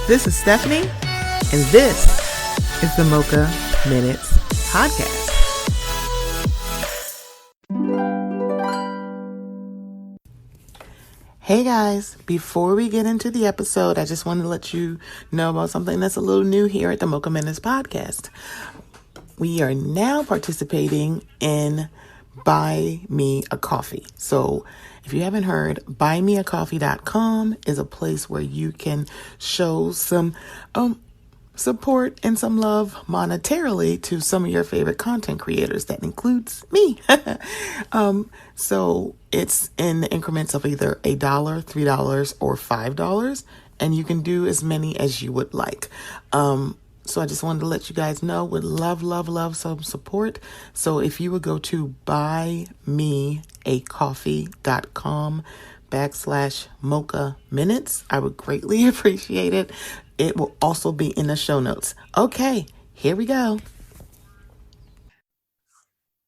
This is Stephanie, and this is the Mocha Minutes Podcast. Hey guys, before we get into the episode, I just wanted to let you know about something that's a little new here at the Mocha Minutes Podcast. We are now participating in Buy Me a Coffee. So if you haven't heard, buymeacoffee.com is a place where you can show some support and some love monetarily to some of your favorite content creators. That includes me. So it's in the increments of either $1, $3, or $5, and you can do as many as you would like. So I just wanted to let you guys know, would love some support. So if you would go to buymeacoffee.com/Mocha Minutes, I would greatly appreciate it. It will also be in the show notes. Okay, here we go.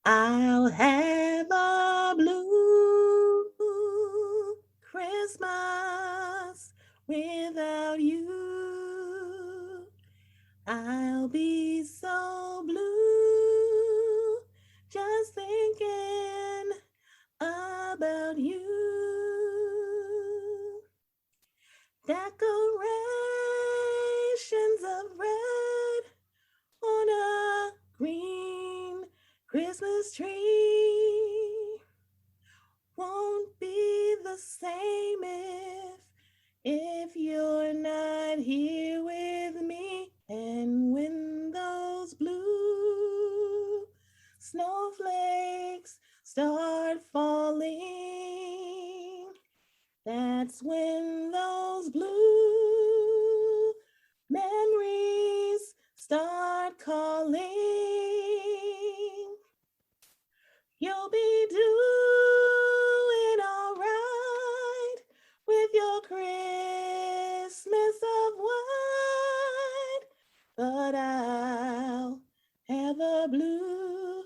I'll have a blue Christmas without you. I'll be so blue just thinking about you. Decorations of red on a green Christmas tree won't be the same if you're not here with me. And when those blue snowflakes start falling, that's when those blue memories start calling. You'll be doing all right with your Christmas of white, but I'll have a blue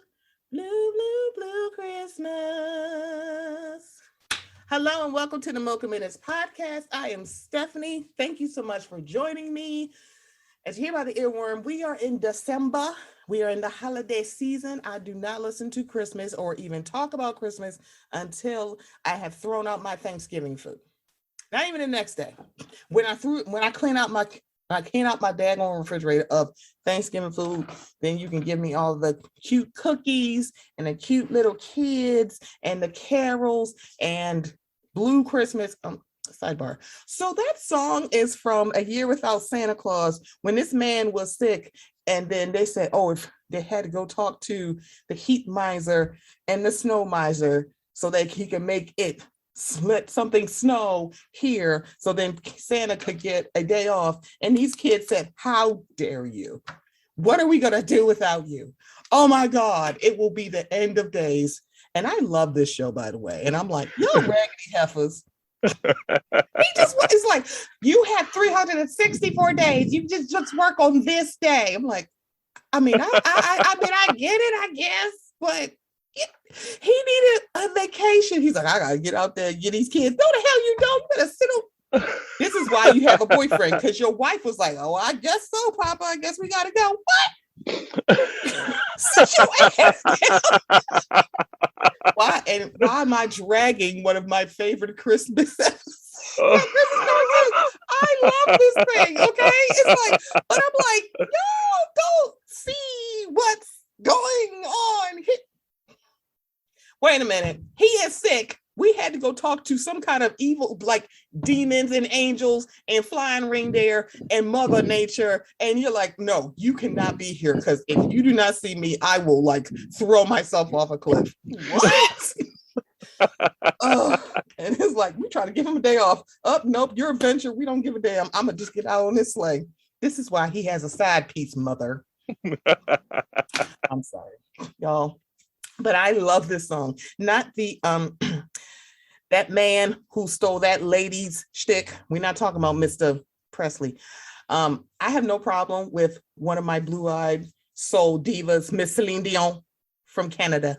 Christmas. Hello and welcome to the Mocha Minutes Podcast. I am Stephanie. Thank you so much for joining me. As you hear by the earworm, we are in December. We are in the holiday season. I do not listen to Christmas or even talk about Christmas until I have thrown out my Thanksgiving food. Not even the next day. When I clean out my daggone refrigerator of Thanksgiving food, then you can give me all the cute cookies and the cute little kids and the carols and Blue Christmas. Sidebar. So that song is from A Year Without Santa Claus, when this man was sick, and then they said, if they had to go talk to the heat miser and the snow miser so that he can make it let something snow here so then Santa could get a day off. And these kids said, how dare you? What are we going to do without you? Oh my God, it will be the end of days. And I love this show, by the way. And I'm like, yo, raggedy heifers. It's like, you have 364 days. You just work on this day. I'm like, I get it, I guess, but he needed a vacation. He's like, I gotta get out there and get these kids. No, the hell you don't. You better sit on. This is why you have a boyfriend, because your wife was like, oh, I guess so, Papa. I guess we gotta go. What? Sit your ass down. Why am I dragging one of my favorite Christmas episodes? I love this thing, okay? It's like, but I'm like, y'all don't see what's going on here. Wait a minute. He is sick. We had to go talk to some kind of evil, like demons and angels and flying reindeer and Mother Nature. And you're like, no, you cannot be here, because if you do not see me, I will like throw myself off a cliff. What? And it's like, we try to give him a day off. Nope, your adventure. We don't give a damn. I'm going to just get out on this sleigh. This is why he has a side piece, Mother. I'm sorry, y'all. But I love this song. Not the that man who stole that lady's shtick. We're not talking about Mr. Presley. I have no problem with one of my blue-eyed soul divas, Miss Celine Dion from Canada.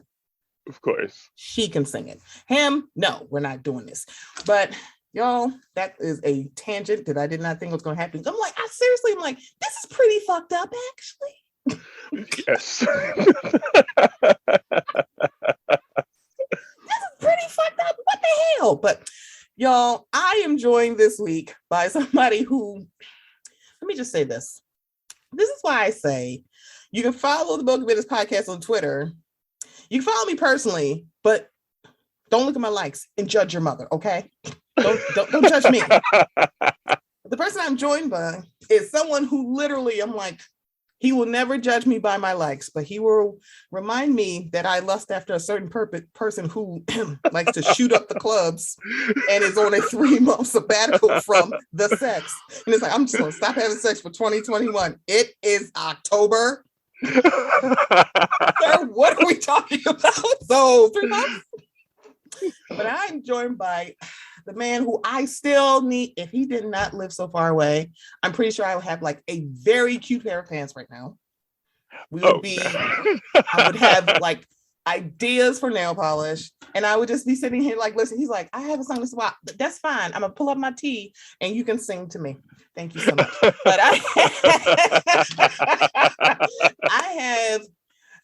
Of course. She can sing it. Him, no, we're not doing this. But Y'all, that is a tangent that I did not think was going to happen. I'm like, I'm like, this is pretty fucked up, actually. Yes. This is pretty fucked up. What the hell? But y'all, I am joined this week by somebody who, let me just say this. This is why I say you can follow the Book Business Podcast on Twitter. You can follow me personally, but don't look at my likes and judge your mother, okay? Don't judge me. The person I'm joined by is someone who literally, I'm like, he will never judge me by my likes, but he will remind me that I lust after a certain person who likes to shoot up the clubs and is on a 3-month sabbatical from the sex. And it's like, I'm just going to stop having sex for 2021. It is October. Sir, what are we talking about? So 3 months? But I'm joined by the man who I still need. If he did not live so far away, I'm pretty sure I would have like a very cute pair of pants right now. I would have like ideas for nail polish, and I would just be sitting here like, listen, he's like, I have a song to swap. That's fine. I'm gonna pull up my tea and you can sing to me. Thank you so much. But I have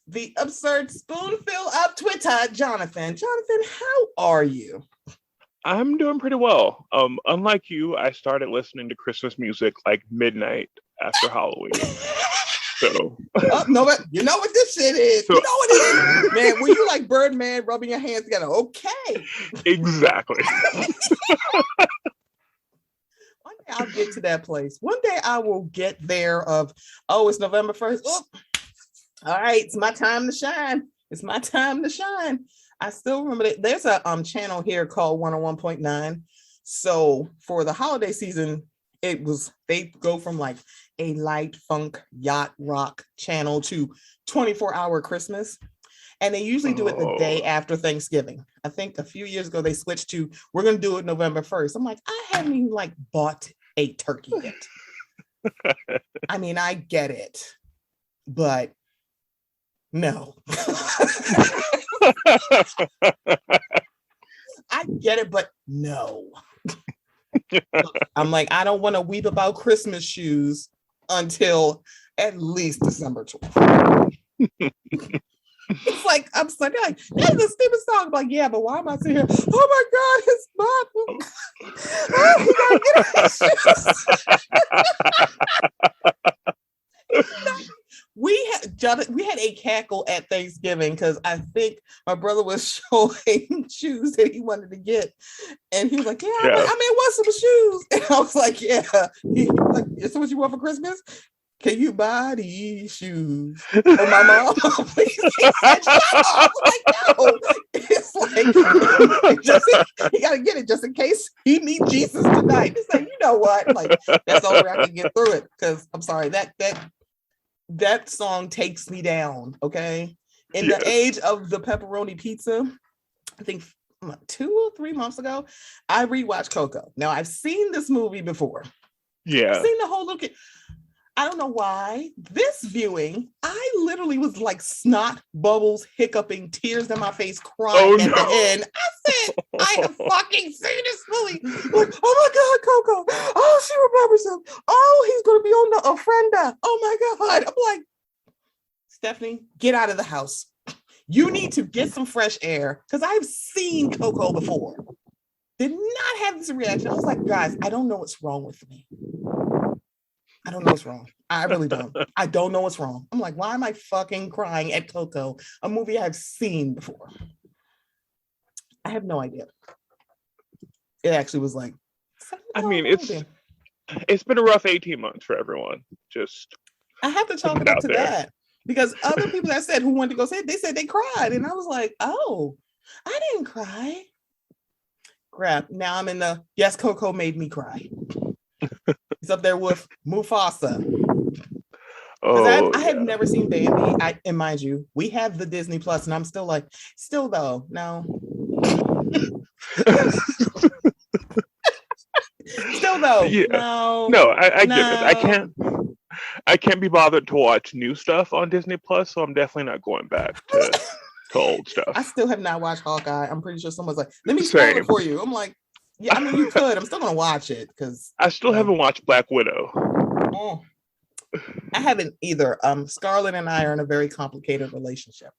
the Absurd Spoonful of Twitter, Jonathan. Jonathan, how are you? I'm doing pretty well. Unlike you, I started listening to Christmas music like midnight after Halloween. So no, but you know what this shit is. So, you know what it is, man. Were you like Birdman rubbing your hands together? Okay. Exactly. One day I'll get to that place. One day I will get there of, oh, it's November 1st. Oh, all right, it's my time to shine. It's my time to shine. I still remember that there's a channel here called 101.9. So for the holiday season, they go from like a light funk yacht rock channel to 24-hour Christmas. And they usually do it the day after Thanksgiving. I think a few years ago they switched to, we're gonna do it November 1st. I'm like, I haven't even like bought a turkey yet. I mean, I get it, but no. I get it, but no. I'm like, I don't want to weep about Christmas shoes until at least December 12th. It's like, I'm like, that's a stupid song. I'm like, yeah, but why am I sitting here? Oh my God, it's Bob. Oh, he gotta get his shoes. We had a cackle at Thanksgiving because I think my brother was showing shoes that he wanted to get, and he was like, "Yeah, I may want some shoes." And I was like, "Yeah." He was like, "Is that what you want for Christmas? Can you buy these shoes for my mom?" He said, "Shut up!" I'm like, "No." It's like, he got to get it just in case he meet Jesus tonight. It's like, you know what? Like, that's the only way I can get through it. Because I'm sorry, that song takes me down, okay? In the age of the pepperoni pizza, I think 2 or 3 months ago, I rewatched Coco. Now, I've seen this movie before. Yeah. I've seen the whole look. I don't know why. This viewing, I literally was like snot, bubbles, hiccuping, tears in my face, crying at the end. I said, I have fucking seen this movie. Like, oh my God, Coco. Oh, she remembers him. Oh, he's going to be on the Ofrenda. Oh my God. I'm like, Stephanie, get out of the house. You need to get some fresh air because I've seen Coco before. Did not have this reaction. I was like, guys, I don't know what's wrong with me. I don't know what's wrong. I really don't. I don't know what's wrong. I'm like, why am I fucking crying at Coco, a movie I've seen before? I have no idea. It actually was like, I mean, it's been a rough 18 months for everyone. Just I have to chalk it up to that because other people that said who wanted to go see it, they said they cried, and I was like, oh, I didn't cry. Crap. Now I'm in the yes, Coco made me cry. He's up there with Mufasa. I have never seen Bambi. And mind you, we have the Disney Plus, and I'm still like, though, no. Still though, yeah. No, I get it. I can't be bothered to watch new stuff on Disney Plus, so I'm definitely not going back to old stuff. I still have not watched Hawkeye. I'm pretty sure someone's like, let me spoil it for you. I'm like, Yeah, I mean, you could. I'm still gonna watch it because I still haven't watched Black Widow. Oh, I haven't either. Scarlett and I are in a very complicated relationship.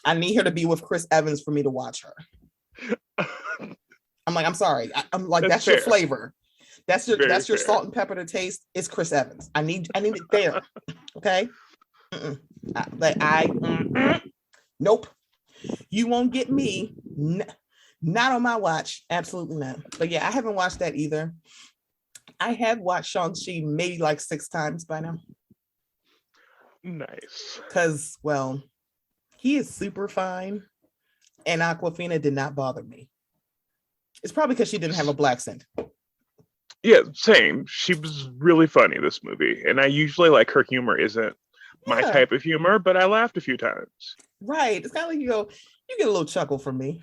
I need her to be with Chris Evans for me to watch her. I'm like, I'm sorry. I'm like, that's your flavor. That's your Fair. salt and pepper to taste. It's Chris Evans. I need it there. Okay. Nope. You won't get me. Not on my watch. Absolutely not. But yeah, I haven't watched that either. I have watched Shang-Chi maybe like 6 times by now. Nice. Because, well, he is super fine. And Aquafina did not bother me. It's probably because she didn't have a black scent. Yeah, same. She was really funny, this movie. And I usually like her humor isn't my type of humor, but I laughed a few times. Right. It's kind of like you get a little chuckle from me.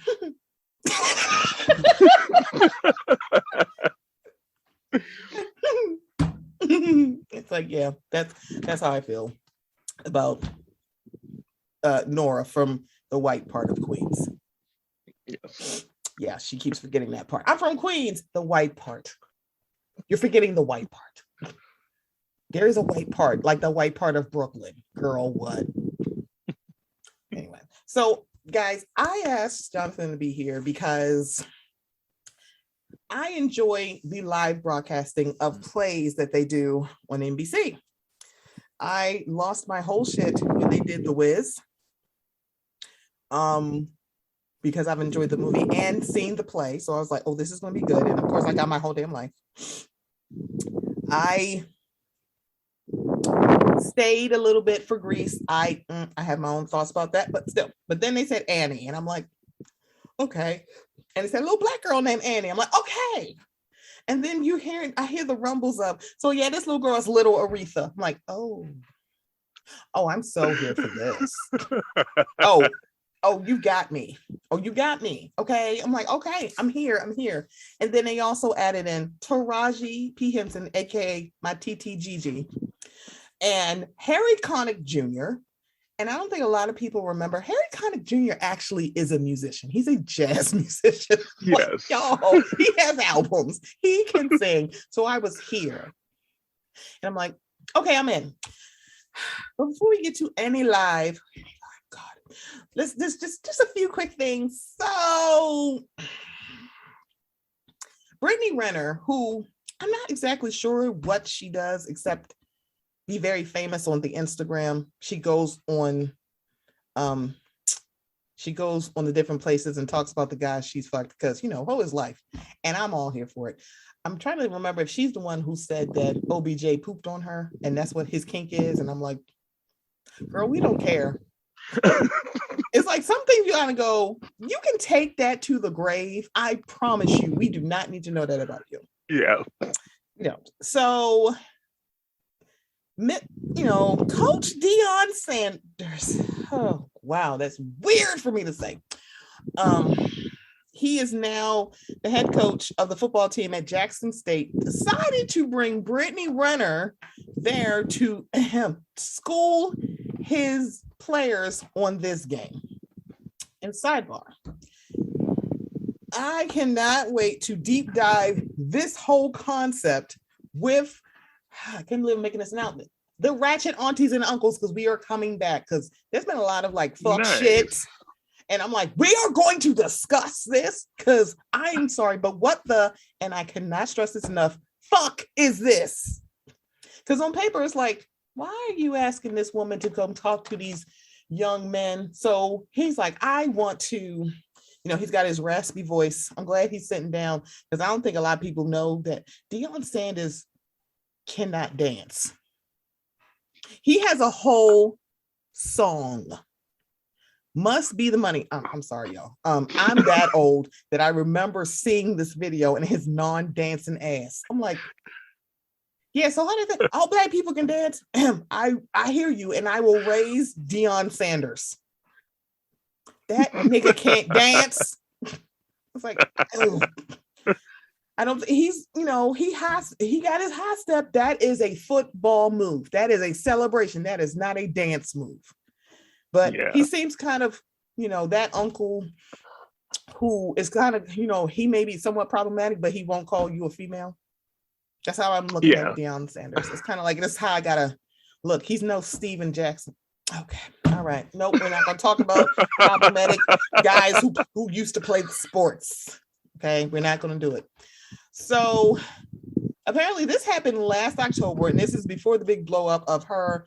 It's like, yeah, that's how I feel about Nora from the white part of Queens. Yes. Yeah, she keeps forgetting that part. I'm from Queens, the white part. You're forgetting the white part. There is a white part, like the white part of Brooklyn. Girl, what? Anyway, so guys, I asked Jonathan to be here because I enjoy the live broadcasting of plays that they do on NBC. I lost my whole shit when they did The Wiz. Because I've enjoyed the movie and seen the play. So I was like, oh, this is going to be good. And of course, I got my whole damn life. I stayed a little bit for Grease. I have my own thoughts about that, but still. But then they said Annie, and I'm like, okay. And they said a little black girl named Annie. I'm like, okay. And then I hear the rumbles of, so yeah, this little girl is little Aretha. I'm like, oh, I'm so here for this. Oh, you got me. Oh, you got me. Okay. I'm like, okay, I'm here. And then they also added in Taraji P. Henson, aka my TTGG, and Harry Connick Jr. And I don't think a lot of people remember Harry Connick Jr. actually is a musician. He's a jazz musician. Yes. Like, y'all, he has albums. He can sing. So I was here. And I'm like, okay, I'm in. But before we get to any live, God, let's just a few quick things. So Brittney Renner, who I'm not exactly sure what she does except be very famous on the Instagram. She goes on the different places and talks about the guys she's fucked because, hoe is life. And I'm all here for it. I'm trying to remember if she's the one who said that OBJ pooped on her and that's what his kink is. And I'm like, girl, we don't care. It's like something you gotta go, you can take that to the grave. I promise you, we do not need to know that about you. Yeah. So, Coach Deion Sanders. Oh, wow, that's weird for me to say. He is now the head coach of the football team at Jackson State, decided to bring Brittney Renner there to school his players on this game. And sidebar, I cannot wait to deep dive this whole concept with, I can't believe I'm making this announcement, the ratchet aunties and uncles, because we are coming back, because there's been a lot of fuck shit. And I'm like, we are going to discuss this because I'm sorry, but and I cannot stress this enough, fuck is this? Because on paper, it's like, why are you asking this woman to come talk to these young men? So he's like, I want to, he's got his raspy voice. I'm glad he's sitting down because I don't think a lot of people know that Deion Sanders cannot dance. He has a whole song. Must be the money. I'm sorry, y'all. I'm that old that I remember seeing this video and his non-dancing ass. I'm like, yeah, so how did that? All black people can dance. I hear you, and I will raise Deion Sanders. That nigga can't dance. It's like, ugh. I don't. He's, he got his high step. That is a football move. That is a celebration. That is not a dance move. But he seems kind of, that uncle who is kind of, he may be somewhat problematic, but he won't call you a female. That's how I'm looking at Deion Sanders. It's kind of like, this is how I gotta look. He's no Steven Jackson. Okay. All right. Nope. We're not gonna talk about problematic guys who used to play sports. Okay. We're not gonna do it. So apparently this happened last October, and this is before the big blow up of her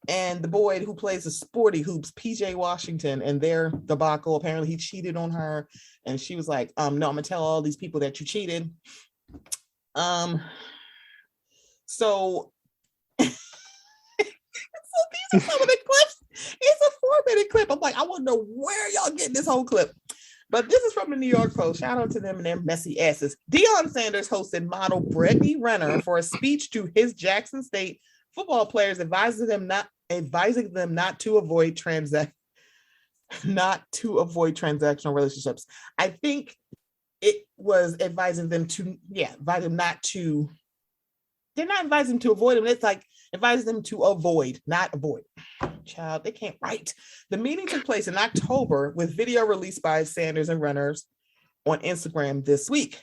and the boy who plays the sporty hoops, PJ Washington, and their debacle. Apparently he cheated on her, and she was like, no, I'm gonna tell all these people that you cheated. So these are some of the clips. It's a 4-minute clip. I'm like, I want to know where y'all getting this whole clip. But this is from the New York Post. Shout out to them and their messy asses. Deion Sanders hosted model Brittney Renner for a speech to his Jackson State football players, advising them not to avoid transactional relationships. I think it was advising them to, advise them not to. They're not advising them to avoid them. It's like advising them to avoid, not avoid. Child, they can't write. The meeting took place in October with video released by Sanders and Renners on Instagram this week.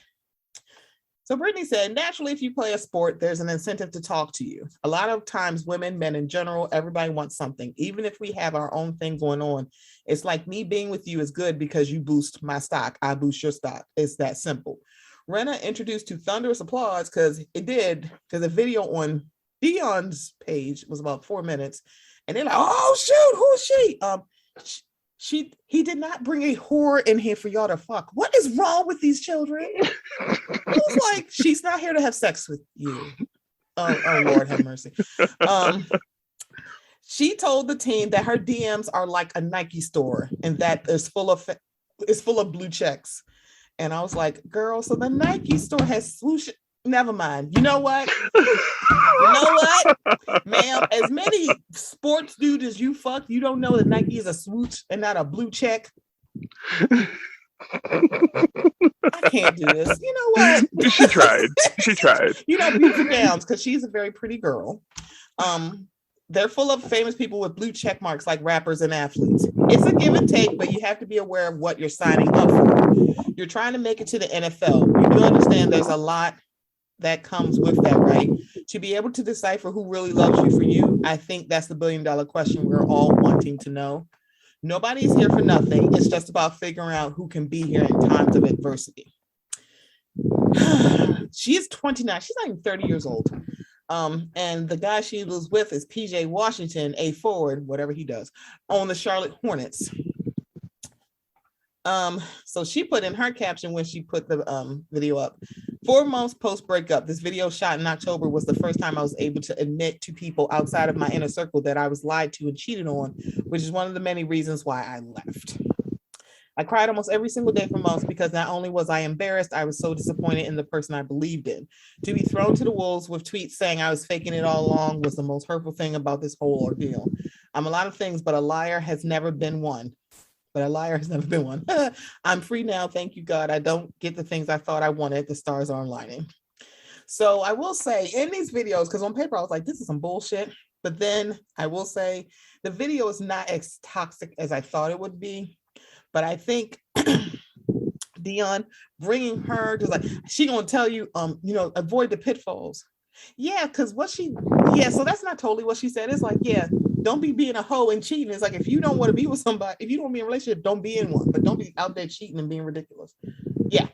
So Brittney said, naturally, if you play a sport, there's an incentive to talk to you. A lot of times, women, men in general, everybody wants something. Even if we have our own thing going on, it's like me being with you is good because you boost my stock. I boost your stock. It's that simple. Renner introduced to thunderous applause because the video on Deion's page was about 4 minutes. And they're like, oh, shoot, who is she? He did not bring a whore in here for y'all to fuck. What is wrong with these children? Who's like, she's not here to have sex with you. Oh Lord, have mercy. She told the team that her DMs are like a Nike store and that is full of blue checks. And I was like, girl, so the Nike store has swoosh. Never mind. You know what? Ma'am, as many sports dudes as you fuck, you don't know that Nike is a swoosh and not a blue check. I can't do this. You know what? She tried. Beautiful gowns, because she's a very pretty girl. They're full of famous people with blue check marks like rappers and athletes. It's a give and take, but you have to be aware of what you're signing up for. You're trying to make it to the NFL. You do understand there's a lot that comes with that, right? To be able to decipher who really loves you for you, I think that's the $1 billion question we're all wanting to know. Nobody's here for nothing. It's just about figuring out who can be here in times of adversity. She's 29. She's not even 30 years old. And the guy she was with is PJ Washington, a forward, whatever he does, on the Charlotte Hornets. So she put in her caption when she put the video up. 4 months post breakup, this video shot in October was the first time I was able to admit to people outside of my inner circle that I was lied to and cheated on, which is one of the many reasons why I left. I cried almost every single day for months because not only was I embarrassed, I was so disappointed in the person I believed in. To be thrown to the wolves with tweets saying I was faking it all along was the most hurtful thing about this whole ordeal. I'm a lot of things, but a liar has never been one. I'm free now. Thank you, God. I don't get the things I thought I wanted. The stars are aligning. So I will say in these videos, because on paper I was like, this is some bullshit. But then I will say the video is not as toxic as I thought it would be. But I think Deion bringing her to like, she gonna tell you, avoid the pitfalls. Yeah, because so that's not totally what she said. It's like, yeah, don't be being a hoe and cheating. It's like, if you don't want to be with somebody, if you don't want to be in a relationship, don't be in one, but don't be out there cheating and being ridiculous. Yeah,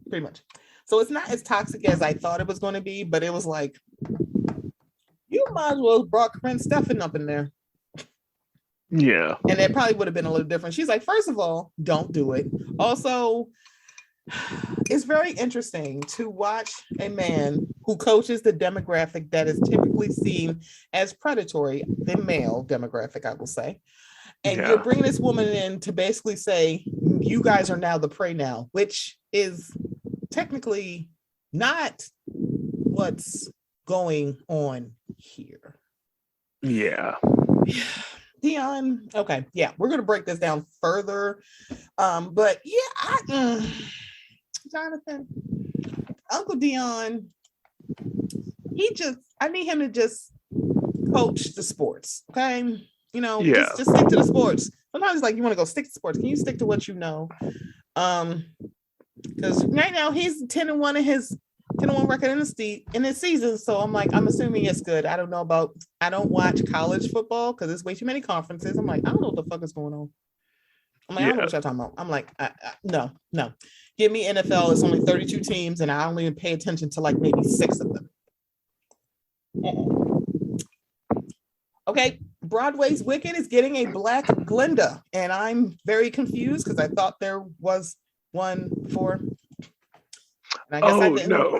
pretty much. So it's not as toxic as I thought it was going to be, but it was like, you might as well have brought Corinne Stephan up in there. Yeah. And it probably would have been a little different. She's like, first of all, don't do it. Also, it's very interesting to watch a man who coaches the demographic that is typically seen as predatory, the male demographic, I will say. And you're bringing this woman in to basically say, you guys are now the prey now, which is technically not what's going on here. Yeah. Deion, okay, yeah, we're gonna break this down further. But yeah, Jonathan, Uncle Deion, I need him to just coach the sports, okay? Just stick to the sports. Sometimes it's like, you want to go stick to sports. Can you stick to what you know? Because right now he's 10-1 in his 10-1 record in his season. So I'm like, I'm assuming it's good. I don't watch college football because there's way too many conferences. I'm like, I don't know what the fuck is going on. I'm like, I don't know what y'all talking about. I'm like, no. Give me NFL. It's only 32 teams, and I only pay attention to like maybe 6 of them. Okay, Broadway's Wicked is getting a black Glinda, and I'm very confused because I thought there was one before. And I guess I didn't. No.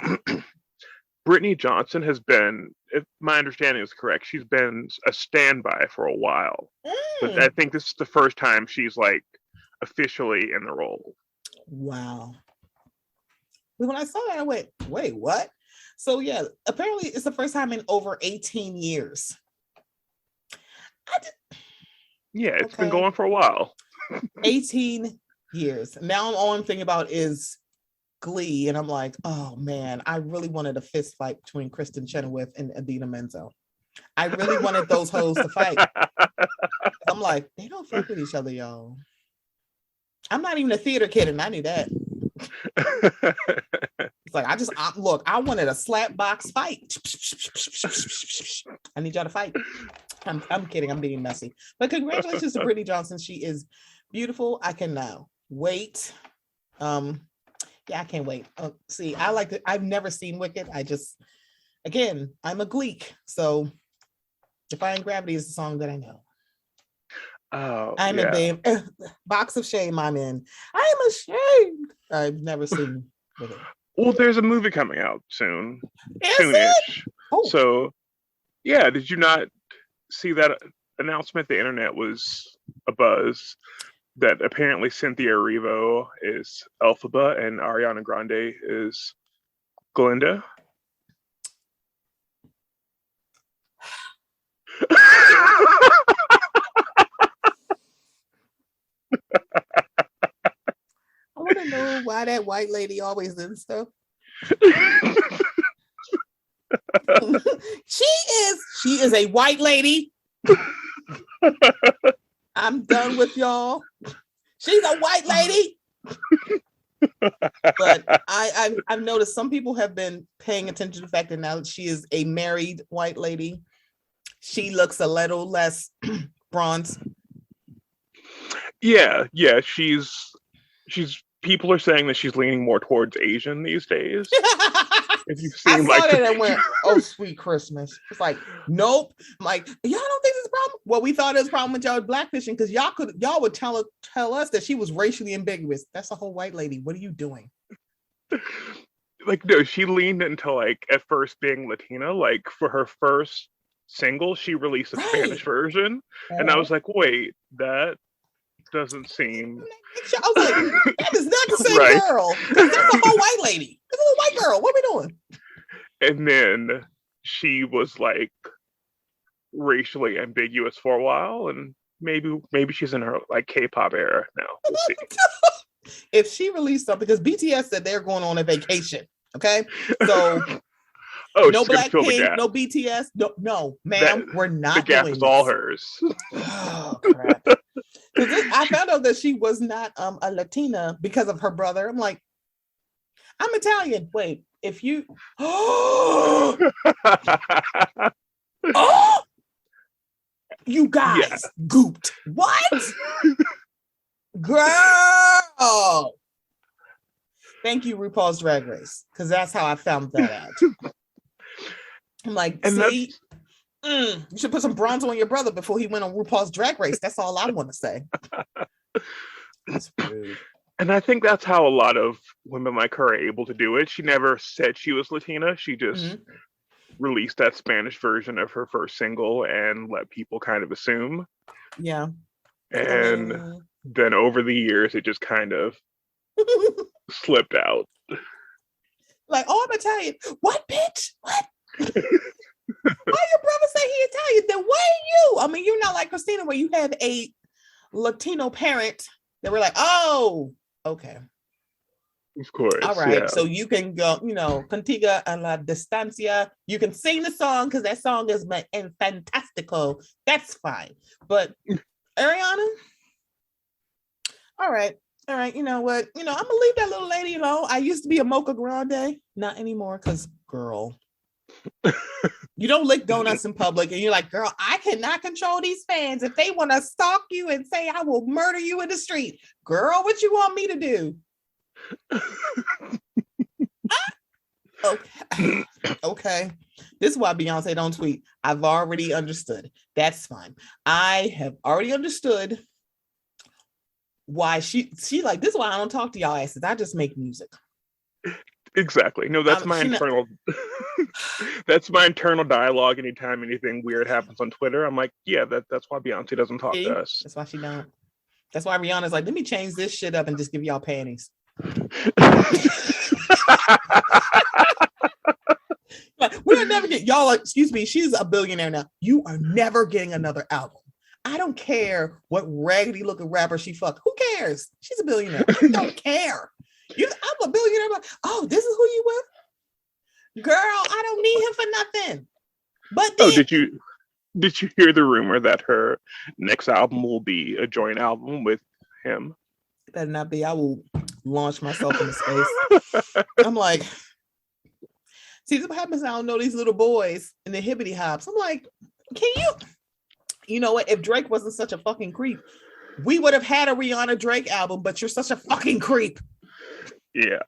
Brittney Johnson has been, if my understanding is correct, she's been a standby for a while. But I think this is the first time she's like officially in the role. Wow. When I saw that, I went, wait, what? So yeah, apparently it's the first time in over 18 years. Yeah, it's been going for a while. 18 years. Now all I'm thinking about is Glee, and I'm like, oh man, I really wanted a fist fight between Kristen Chenoweth and Idina Menzel. I really wanted those hoes to fight. I'm like, they don't fuck with each other, y'all. I'm not even a theater kid, and I knew that. It's like, I wanted a slap box fight. I need y'all to fight. I'm kidding. I'm being messy. But congratulations to Brittney Johnson. She is beautiful. I can now wait. Yeah, I can't wait. See, I've never seen Wicked. I'm a Gleek. So Defying Gravity is the song that I know. Oh, I'm a box of shame I'm in. I'm ashamed. I've never seen Wicked. Well, there's a movie coming out soon. Soonish. Oh. So, yeah, did you not see that announcement? The internet was abuzz that apparently Cynthia Erivo is Elphaba and Ariana Grande is Glinda. I want to know why that white lady always in stuff. She is a white lady. I'm done with y'all. She's a white lady. But I've noticed some people have been paying attention to the fact that now that she is a married white lady, she looks a little less bronze. Yeah, she's people are saying that she's leaning more towards Asian these days. If you've seen, I saw that and went, oh, sweet Christmas. It's like, nope. I'm like, y'all don't think this is a problem? Well, we thought it was a problem with y'all blackfishing because y'all would tell us that she was racially ambiguous. That's a whole white lady. What are you doing? Like, no, she leaned into like at first being Latina. Like for her first single, she released a Spanish version, and I was like, wait, that doesn't seem. I was like, that is not the same girl. That's a whole white lady. That's a white girl. What are we doing? And then she was like racially ambiguous for a while, and maybe she's in her like K-pop era now. We'll see. If she released something, because BTS said they're going on a vacation. Okay, so no Blackpink, no BTS, no, ma'am, we're not. The Gap is all hers. Oh crap! I found out that she was not a Latina because of her brother. I'm like, I'm Italian. Wait, if you you guys gooped. What? Girl. Thank you, RuPaul's Drag Race, because that's how I found that out. I'm like, see, you should put some bronze on your brother before he went on RuPaul's Drag Race. That's all I want to say. That's rude. And I think that's how a lot of women like her are able to do it. She never said she was Latina. She just released that Spanish version of her first single and let people kind of assume. Yeah. And then over the years, it just kind of slipped out. Like, oh, I'm Italian. What, bitch? What? Why your brother say he Italian? Then why are you? I mean, you're not like Christina, where you have a Latino parent that were like, oh, okay. Of course. All right. Yeah. So you can go, Contigo a la Distancia. You can sing the song because that song is fantastical. That's fine. But Ariana, all right. All right, you know what? I'm gonna leave that little lady alone. I used to be a Mocha Grande, not anymore, because girl, you don't lick donuts in public, and you're like, girl, I cannot control these fans. If they want to stalk you and say I will murder you in the street, girl, what you want me to do? Okay. Okay. This is why Beyonce don't tweet. I've already understood. That's fine. I have already understood why she like, this is why I don't talk to y'all asses. I just make music. Exactly. No, that's my internal that's my internal dialogue. Anytime anything weird happens on Twitter, I'm like, yeah, that's why Beyonce doesn't talk to us. That's why she don't. That's why Rihanna's like, let me change this shit up and just give y'all panties. Like, we'll never get y'all, like, excuse me, she's a billionaire now. You are never getting another album. I don't care what raggedy looking rapper she fucked. Who cares? She's a billionaire. I don't care. I'm a billionaire. Like, oh, this is who you with? Girl, I don't need him for nothing. But then, did you hear the rumor that her next album will be a joint album with him? It better not be. I will launch myself into space. I'm like, see, what happens? I don't know these little boys and the hibbity hops. I'm like, you know what? If Drake wasn't such a fucking creep, we would have had a Rihanna Drake album, but you're such a fucking creep. Yeah.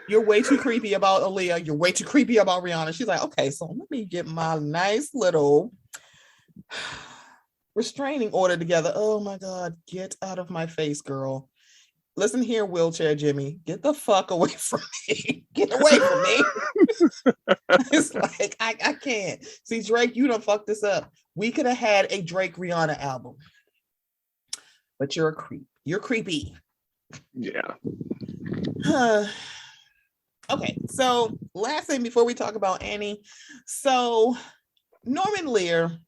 You're way too creepy about Aaliyah. You're way too creepy about Rihanna. She's like, okay, so let me get my nice little restraining order together. Oh my God, get out of my face, girl. Listen here, wheelchair Jimmy, get the fuck away from me. Get away from me. It's like, I can't. See, Drake, you done fucked this up. We could have had a Drake Rihanna album. But you're a creep. You're creepy. Yeah. Okay, so last thing before we talk about Annie. So Norman Lear,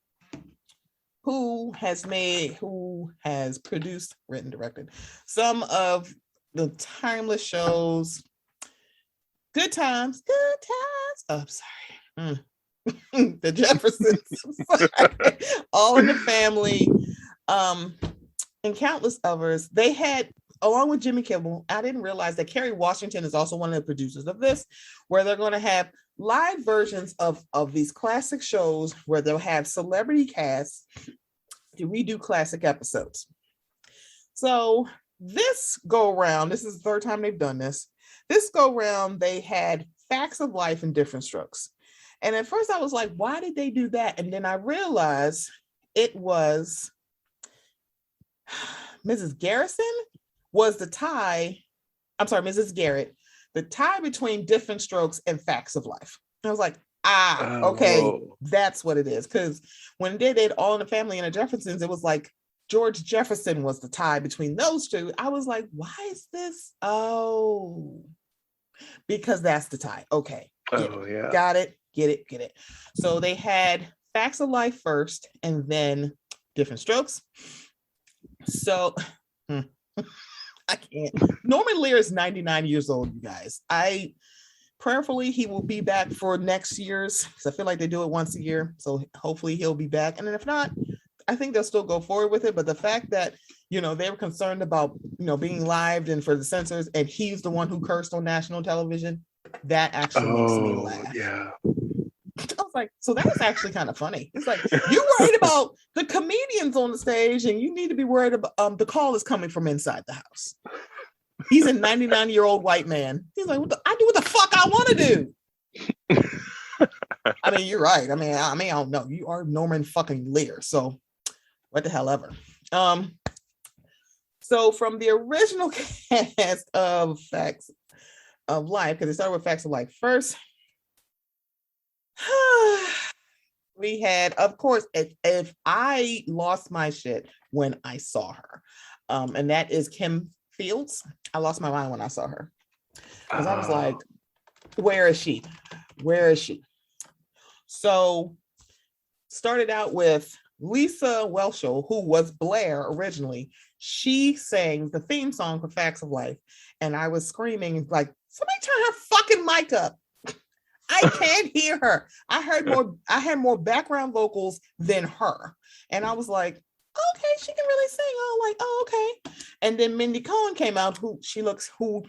who has produced, written, directed some of the timeless shows, Good Times. Oh, sorry. The Jeffersons. All in the Family, and countless others. They had, along with Jimmy Kimmel, I didn't realize that Kerry Washington is also one of the producers of this, where they're going to have live versions of these classic shows where they'll have celebrity casts to redo classic episodes. So this go round, this is the third time they've done this. This go round, they had Facts of Life and Different Strokes. And at first I was like, why did they do that? And then I realized it was Mrs. Garrison was the tie. I'm sorry, Mrs. Garrett, the tie between Different Strokes and Facts of Life. I was like, okay, that's what it is. Because when they did All in the Family and the Jeffersons, it was like George Jefferson was the tie between those two. I was like, why is this? Oh, because that's the tie. Okay. Yeah. Got it. Get it. So they had Facts of Life first and then Different Strokes. So I can't. Norman Lear is 99 years old, you guys. Prayerfully, he will be back for next year's, because I feel like they do it once a year. So hopefully he'll be back. And then if not, I think they'll still go forward with it. But the fact that, they were concerned about, being live and for the censors, and he's the one who cursed on national television, that actually makes me laugh. Yeah. I was like, so that was actually kind of funny. It's like, you're worried about the comedians on the stage, and you need to be worried about the call is coming from inside the house. He's a 99-year-old white man. He's like, I do what the fuck I want to do. I mean, you're right. I mean, I don't know. You are Norman fucking Lear. So what the hell ever. So from the original cast of Facts of Life, because it started with Facts of Life first, we had, of course, if I lost my shit when I saw her, and that is Kim Fields. I lost my mind when I saw her, because I was like, where is she? So started out with Lisa Whelchel, who was Blair originally. She sang the theme song for Facts of Life, and I was screaming like, somebody turn her fucking mic up. I can't hear her. I had more background vocals than her. And I was like, okay, she can really sing. Oh, like, oh, okay. And then Mindy Cohn came out, who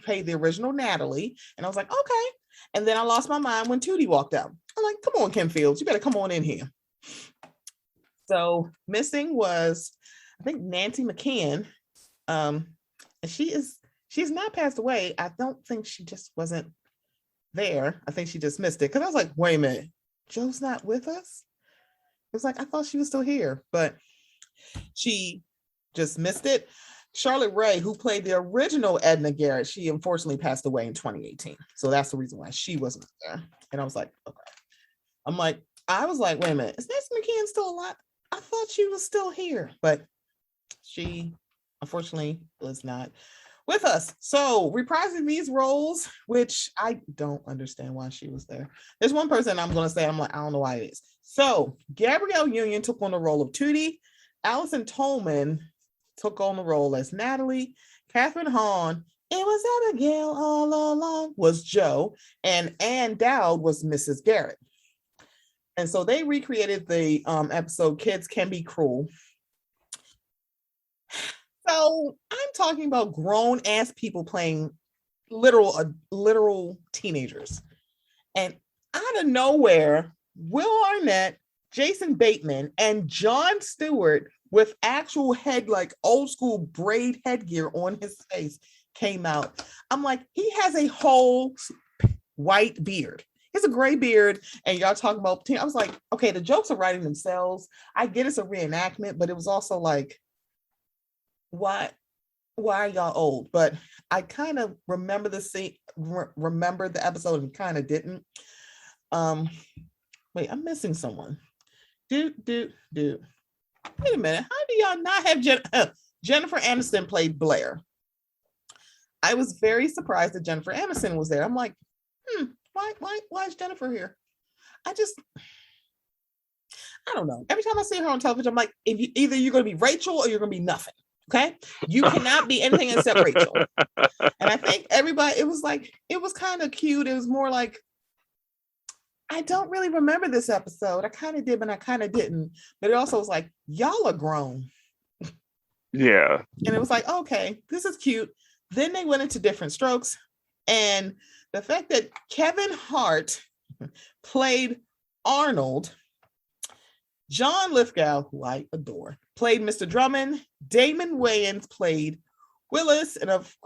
played the original Natalie. And I was like, okay. And then I lost my mind when Tootie walked out. I'm like, come on, Kim Fields, you better come on in here. So missing was, I think, Nancy McKeon. And she's not passed away. I don't think she just wasn't there. I think she just missed it. Because I was like, wait a minute, Joe's not with us? It was like, I thought she was still here, but she just missed it. Charlotte Rae, who played the original Edna Garrett, she unfortunately passed away in 2018. So that's the reason why she wasn't there. And I was like, okay. I was like, wait a minute, is Nancy McKeon still alive? I thought she was still here, but she unfortunately was not with us. So reprising these roles, which I don't understand why she was there. There's one person I'm going to say, I'm like, I don't know why it is. So Gabrielle Union took on the role of Tootie. Allison Tolman took on the role as Natalie. Catherine Hahn, it was Abigail all along, was Joe. And Ann Dowd was Mrs. Garrett. And so they recreated the episode Kids Can Be Cruel. So I'm talking about grown ass people playing literal teenagers. And out of nowhere, Will Arnett, Jason Bateman, and Jon Stewart with actual head, like old school braid headgear on his face came out. I'm like, he has a whole white beard. It's a gray beard, and y'all talking about teen. I was like, okay, the jokes are writing themselves. I get it's a reenactment, but it was also like, why are y'all old? But I kind of remember the scene, remembered the episode, and kind of didn't. Wait, I'm missing someone. Wait a minute. How do y'all not have Jennifer Aniston played Blair? I was very surprised that Jennifer Aniston was there. I'm like, why is Jennifer here? I don't know. Every time I see her on television, I'm like, either you're going to be Rachel or you're going to be nothing. Okay, you cannot be anything except Rachel. And I think everybody, it was kind of cute. It was more like, I don't really remember this episode. I kind of did, but I kind of didn't. But it also was like, y'all are grown. Yeah. And it was like, okay, this is cute. Then they went into Different Strokes. And the fact that Kevin Hart played Arnold, John Lithgow, who I adore, played Mr. Drummond, Damon Wayans played Willis, and of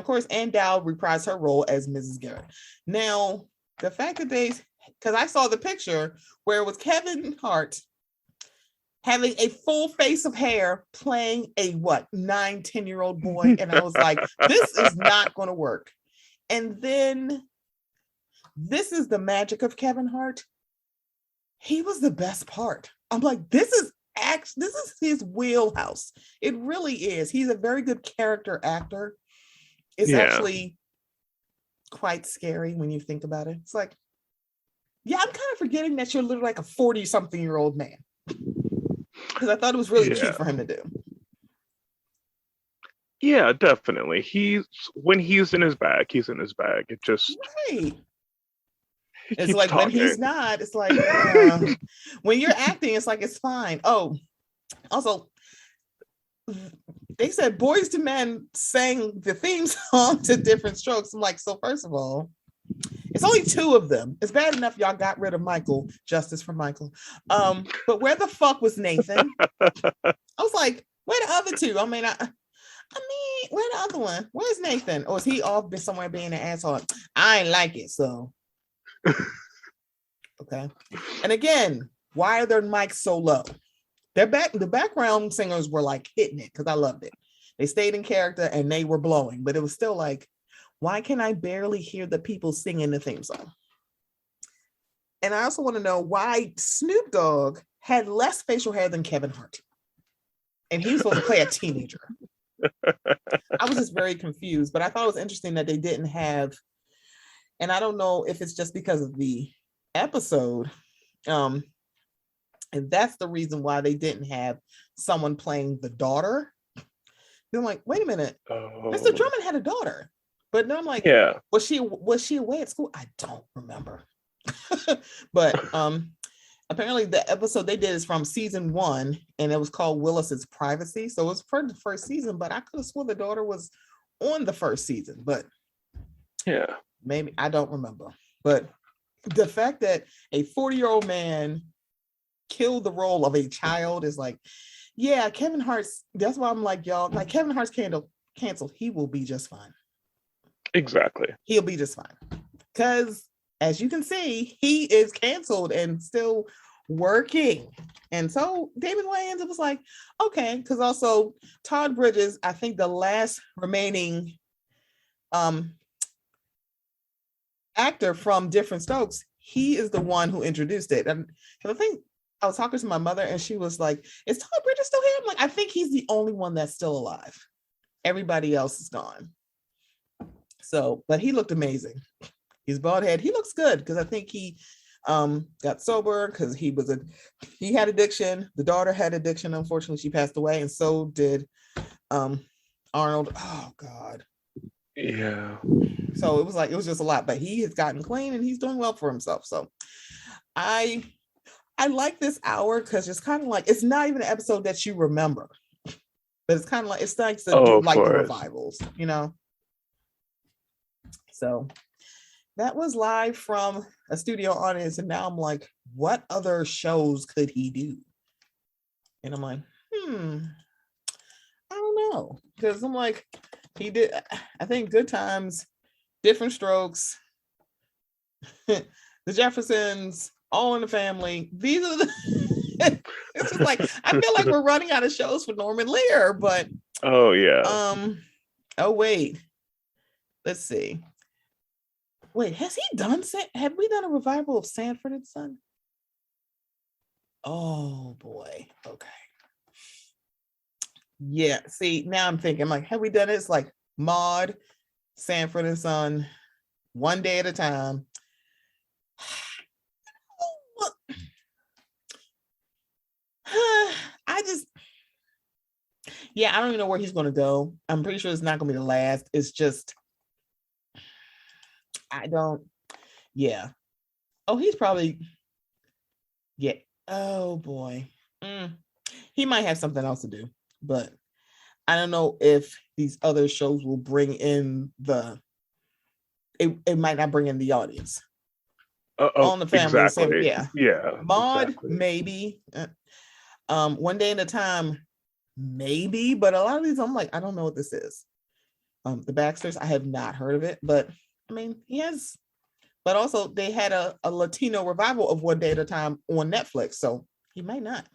course, Ann Dowd reprised her role as Mrs. Garrett. Now, the fact that because I saw the picture where it was Kevin Hart having a full face of hair playing a 9-10-year-old boy, and I was like, this is not going to work. And then this is the magic of Kevin Hart. He was the best part. I'm like, this is his wheelhouse. It really is. He's a very good character actor. It's actually quite scary when you think about it. It's like, yeah, I'm kind of forgetting that you're literally like a 40-something-year-old man. Because I thought it was really cute for him to do. Yeah, definitely. When he's in his bag, he's in his bag. It just right. It's like talking. When he's not, it's like when you're acting, it's like it's fine. Oh, also, they said Boyz II Men sang the theme song to Different Strokes. I'm like, so first of all, it's only 2 of them. It's bad enough y'all got rid of Michael. Justice for Michael. But where the fuck was Nathan? I was like, where the other 2? I mean, where the other one? Where's Nathan? Or is he off somewhere being an asshole? I ain't like it, so. Okay. And again, why are their mics so low? The background singers were like hitting it because I loved it. They stayed in character and they were blowing, but it was still like, why can I barely hear the people singing the theme song? And I also want to know why Snoop Dogg had less facial hair than Kevin Hart. And he was supposed to play a teenager. I was just very confused, but I thought it was interesting that they didn't have, and I don't know if it's just because of the episode, and that's the reason why they didn't have someone playing the daughter. I'm like, wait a minute, Mr. Drummond had a daughter, but then I'm like, yeah, was she away at school? I don't remember. But apparently the episode they did is from season 1, and it was called Willis's Privacy. So it was for the first season, but I could have sworn the daughter was on the first season, but yeah, maybe I don't remember. But the fact that a 40-year-old man killed the role of a child is like, yeah, Kevin Hart's. That's why I'm like, y'all, like Kevin Hart's canceled. He will be just fine. exactly. He'll be just fine. Because as you can see, he is canceled and still working. And so David Wayans was like, okay, because also Todd Bridges, I think the last remaining actor from Different Strokes, he is the one who introduced it. And I think I was talking to my mother and she was like, is Todd Bridges still here? I'm like, I think he's the only one that's still alive. Everybody else is gone. So, but he looked amazing. He's bald head. He looks good because I think he got sober because he had addiction. The daughter had addiction. Unfortunately, she passed away, and so did Arnold. Oh God. Yeah. So it was just a lot, but he has gotten clean and he's doing well for himself. So I like this hour because it's kind of like it's not even an episode that you remember, but it's kind of like it's nice to do like the revivals, you know. So that was live from a studio audience, and now I'm like, what other shows could he do? And I'm like, I don't know, because I'm like, he did. I think Good Times, Different Strokes, The Jeffersons, All in the Family. These are the. It's just like I feel like we're running out of shows for Norman Lear, but oh yeah. Oh wait, let's see. Wait, have we done a revival of Sanford and Son? Oh boy. Okay. Yeah. See, now I'm thinking like, have we done it? It's like Maude, Sanford and Son, One Day at a Time. I don't even know where he's going to go. I'm pretty sure it's not going to be the last. It's just, Oh, he's probably, oh boy. He might have something else to do, but I don't know if these other shows will bring in it might not bring in the audience. On the Family. Exactly. Yeah. Maude, exactly. maybe. One Day at a Time, maybe, but a lot of these, I'm like, I don't know what this is. The Baxters, I have not heard of it, but I mean, he has. But also, they had a Latino revival of One Day at a Time on Netflix, so he might not.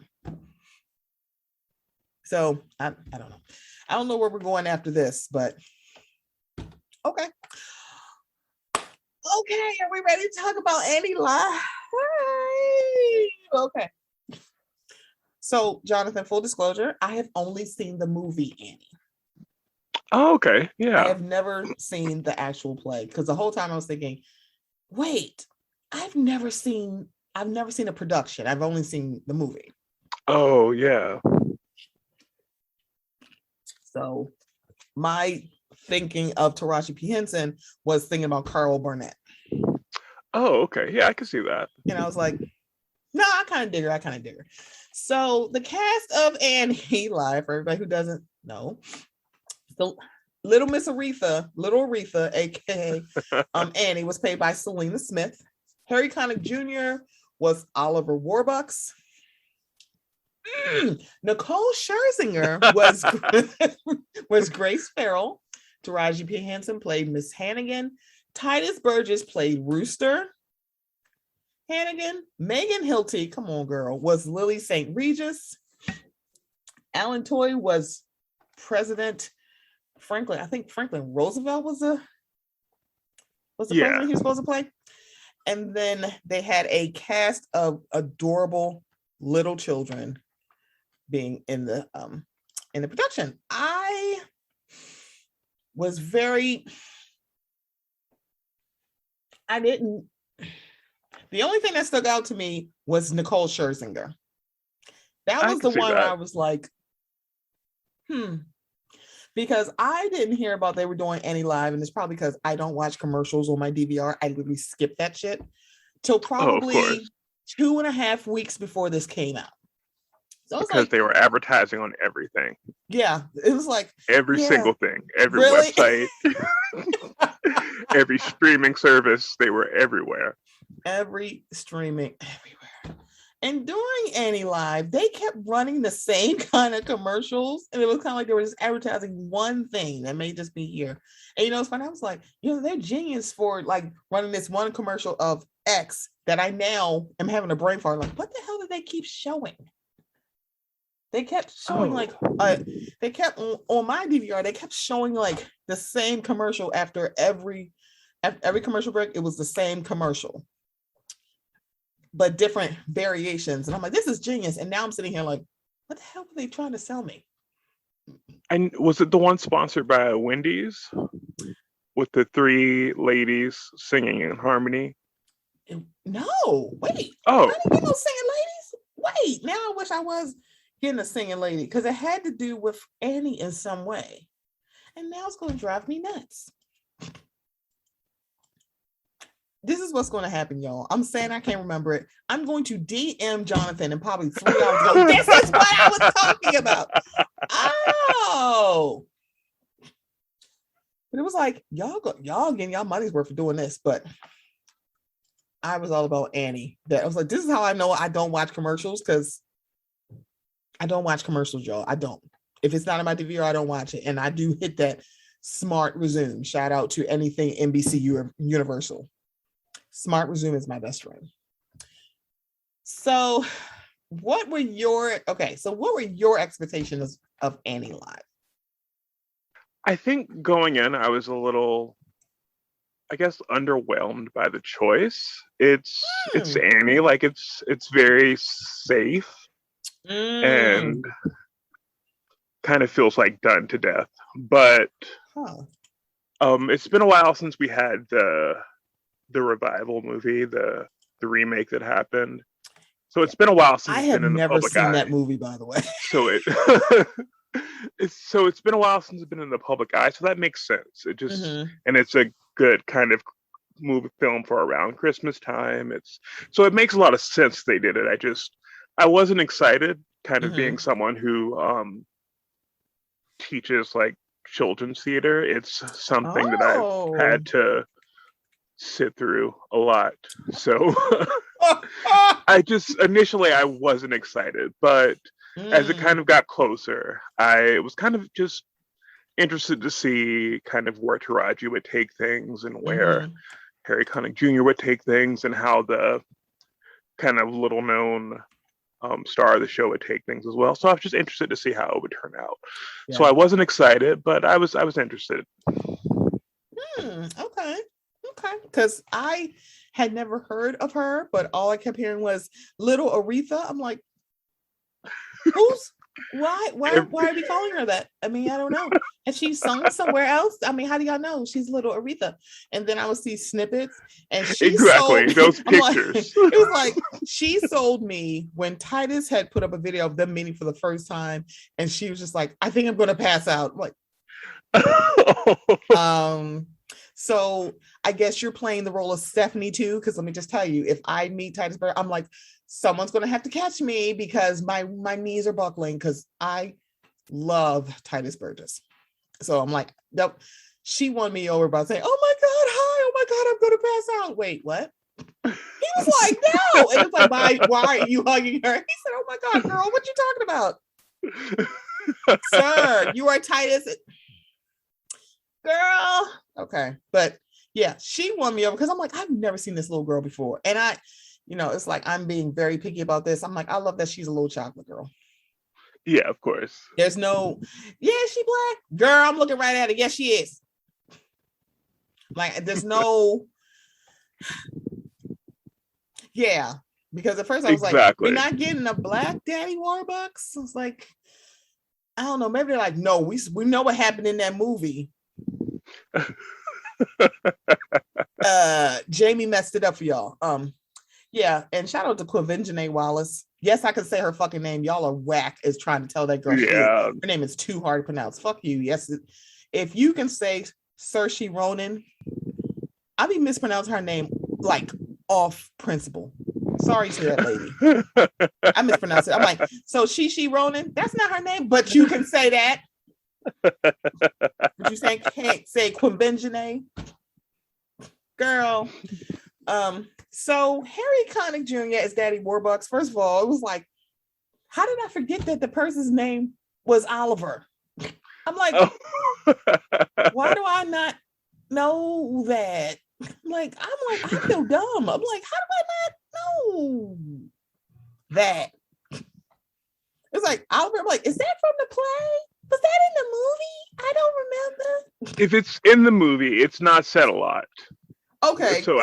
So I don't know. I don't know where we're going after this, but okay. Okay, are we ready to talk about Annie Live? Okay. So, Jonathan, full disclosure, I have only seen the movie Annie. Oh, okay. Yeah. I have never seen the actual play because the whole time I was thinking, wait, I've never seen a production. I've only seen the movie. Oh, yeah. So my thinking of Taraji P. Henson was thinking about Carl Burnett. Oh, okay. Yeah, I can see that. And I was like, no, I kind of dig her. So the cast of Annie Live, for everybody who doesn't know, so Little Aretha, aka Annie, was played by Selena Smith. Harry Connick Jr. was Oliver Warbucks. Nicole Scherzinger was Grace Farrell. Taraji P. Henson played Miss Hannigan. Titus Burgess played Rooster Hannigan. Megan Hilty, come on girl, was Lily St. Regis. Alan Toy was President Franklin. I think Franklin Roosevelt was the president he was supposed to play. And then they had a cast of adorable little children being in the production. I was the only thing that stuck out to me was Nicole Scherzinger. That was the one where I was like, because I didn't hear about they were doing Annie Live, and it's probably because I don't watch commercials on my DVR. I literally skip that shit till probably 2.5 weeks before this came out. So because like, they were advertising on everything. Yeah, it was like Every single thing, every website, every streaming service, they were everywhere. Every streaming, everywhere. And during Annie Live, they kept running the same kind of commercials. And it was kind of like they were just advertising one thing that may just be here. And it's funny. I was like, they're genius for like running this one commercial of X that I now am having a brain fart. Like, what the hell did they keep showing? They kept showing they kept on my DVR, they kept showing like the same commercial after every commercial break. It was the same commercial, but different variations. And I'm like, this is genius. And now I'm sitting here like, what the hell were they trying to sell me? And was it the one sponsored by Wendy's with the 3 ladies singing in harmony? No, wait. Oh, I didn't get no singing ladies. Wait, now I wish I was getting a singing lady because it had to do with Annie in some way. And now it's going to drive me nuts. This is what's going to happen, y'all. I'm saying I can't remember it. I'm going to DM Jonathan and probably 3 hours ago. This is what I was talking about. Oh. But it was like, y'all getting y'all money's worth for doing this. But I was all about Annie. That I was like, this is how I know I don't watch commercials, because I don't watch commercials, y'all. I don't. If it's not in my DVR, I don't watch it. And I do hit that smart resume. Shout out to anything NBC Universal. Smart resume is my best friend. So what were your expectations of Annie Live? I think going in, I was a little, I guess, underwhelmed by the choice. It's Annie, like it's very safe. And kind of feels like done to death, but it's been a while since we had the revival movie, the remake that happened. So it's been a while since I it's have been in the never public seen eye. that movie, by the way. So it's been a while since it's been in the public eye, so that makes sense. It just and it's a good kind of movie film for around Christmas time. So it makes a lot of sense they did it. I wasn't excited, kind of being someone who teaches like children's theater. It's something that I've had to sit through a lot. So initially I wasn't excited, but as it kind of got closer, I was kind of just interested to see kind of where Taraji would take things and where Harry Connick Jr. would take things, and how the kind of little known star of the show would take things as well. So I was just interested to see how it would turn out. Yeah. So I wasn't excited, but I was interested. Okay. Because I had never heard of her, but all I kept hearing was Little Aretha. I'm like, why are we calling her that? I mean, I don't know. Has she sung somewhere else? I mean, how do y'all know she's Little Aretha? And then I would see snippets, and she sold those pictures. Like, it was like she sold me when Titus had put up a video of them meeting for the first time, and she was just like, I think I'm gonna pass out. I'm like, so I guess you're playing the role of Stephanie too, because let me just tell you, if I meet Titus Burke, I'm like, someone's going to have to catch me because my knees are buckling, because I love Titus Burgess. So I'm like, nope. She won me over by saying, oh my God, hi, oh my God, I'm going to pass out. Wait, what? He was like, no. And it's like, why are you hugging her? He said, oh my God, girl, what you talking about? Sir, you are Titus. Girl. Okay. But yeah, she won me over because I'm like, I've never seen this little girl before. And it's like, I'm being very picky about this. I'm like, I love that she's a little chocolate girl. Yeah, of course. There's no, she black? Girl, I'm looking right at her. Yes, she is. Like, there's no, yeah. Because at first I was like, we're not getting a black Daddy Warbucks. I was like, I don't know. Maybe they're like, no, we know what happened in that movie. Jamie messed it up for y'all. Yeah, and shout out to Quinvene Wallace. Yes, I can say her fucking name. Y'all are whack is trying to tell that girl. Yeah. Her name is too hard to pronounce. Fuck you. Yes, if you can say Saoirse Ronan, I be mispronouncing her name like off principle. Sorry to that lady. I mispronounced it. I'm like, so Shishi Ronan, that's not her name, but you can say that. But you saying can't say Quimbenjane? Girl. So Harry Connick Jr. is Daddy Warbucks. First of all, it was like, how did I forget that the person's name was Oliver? I'm like, why do I not know that? I feel dumb. I'm like, how do I not know that? It's like Oliver. I'm like, is that from the play? Was that in the movie? I don't remember. If it's in the movie, it's not said a lot. Okay. So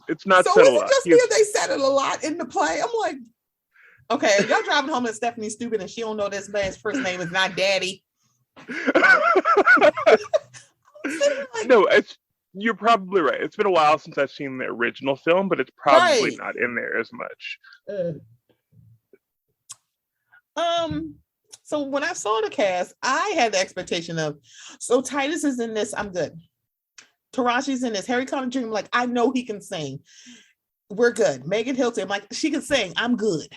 it's not so said a is it lot. just me or they said it a lot in the play? I'm like, okay, if y'all driving home and Stephanie's stupid and she don't know this man's first name is not Daddy. No, you're probably right. It's been a while since I've seen the original film, but it's probably not in there as much. So when I saw the cast, I had the expectation of, so Titus is in this, I'm good. Taraji's in this, Harry Connick Jr., like, I know he can sing. We're good. Megan Hilton, I'm like, she can sing. I'm good.